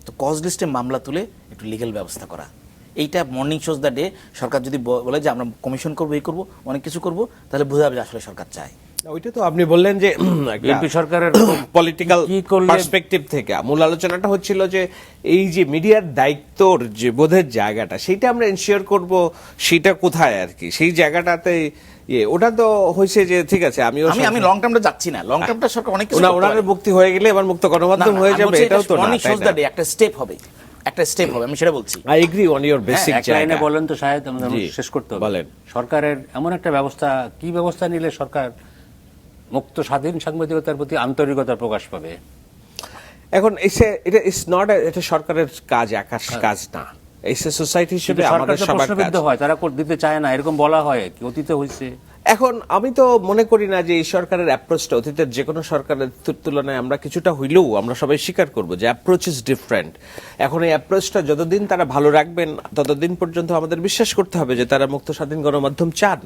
তো কজ লিস্টে মামলা তুলে একটু লিগ্যাল ব্যবস্থা করা, এইটা মর্নিং শোজ দ্য ডে। সরকার যদি বলে যে আমরা কমিশন করবো, এই করবো, অনেক কিছু করবো, তাহলে বোঝা যাবে যে আসলে সরকার চায়। ওইটা তো আপনি বললেন যে বিএনপি সরকারের পলিটিক্যাল পার্সপেক্টিভ থেকে মূল আলোচনাটা হচ্ছিল যে এই যে মিডিয়ার দায়িত্বর যে বোধের জায়গাটা, সেটা আমরা এনশিওর করব, সেটা কোথায় আর কি, সেই জায়গাটাতে ওটা তো হয়েছে যে ঠিক আছে। আমি লং টার্মটা যাচ্ছি না, লং টার্মটা সরকার অনেক কিছু ওনার মুক্তি হয়ে গেলে এবার মুক্ত গণমাধ্যম হয়ে যাবে, এটাও তো না, একটা স্টেপ হবে, একটা স্টেপ হবে, আমি সেটা বলছি। I agree on your basic জায়গা। বলেন তো শাহেদ, আমাদের শেষ করতে হবে। বলেন, সরকারের এমন একটা ব্যবস্থা, কি ব্যবস্থা নিলে সরকার মুক্ত স্বাধীন সাংবাদিকতার প্রতি আন্তরিকতা প্রকাশ পাবে? এখন এটা ইটস নট, এটা সরকারের কাজ, একার কাজ না, এই সোসাইটি হিসেবে আমাদের সবার কাজ হয়, তারা দিতে চায় না, এরকম বলা হয় কি অতীতে হয়েছে। এখন আমি তো মনে করি না যে এই সরকারের অ্যাপ্রোচটা অতীতের যে কোনো সরকারের তুলনায় আমরা কিছুটা হইলেও আমরা সবাই স্বীকার করব যে অ্যাপ্রোচ ইজ ডিফারেন্ট। এখন এই অ্যাপ্রোচটা যতদিন তারা ভালো রাখবেন ততদিন পর্যন্ত আমাদের বিশ্বাস করতে হবে যে তারা মুক্ত স্বাধীন গণমাধ্যম চান।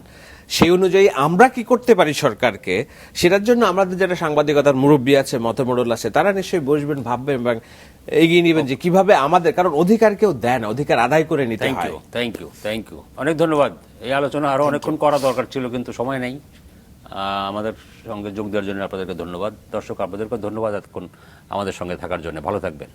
সেই অনুযায়ী আমরা কি করতে পারি সরকারকে, সেটার জন্য আমাদের যারা সাংবাদিকতার মুরব্বী আছে, মতমোড়ল আছে, তারা নিশ্চয়ই বসবেন, ভাববেন এবং এগিয়ে নেবেন যে কিভাবে আমাদের, কারণ অধিকার কেউ দেয় না, অধিকার আদায় করে নিতে হয়। থ্যাংক ইউ, অনেক ধন্যবাদ। এই আলোচনা আরো অনেকক্ষণ করা দরকার ছিল, কিন্তু সময় নেই। আমাদের সঙ্গে যোগ দেওয়ার জন্য আপনাদেরকে ধন্যবাদ। দর্শক, আপনাদেরকে ধন্যবাদ এতক্ষণ আমাদের সঙ্গে থাকার জন্য। ভালো থাকবেন।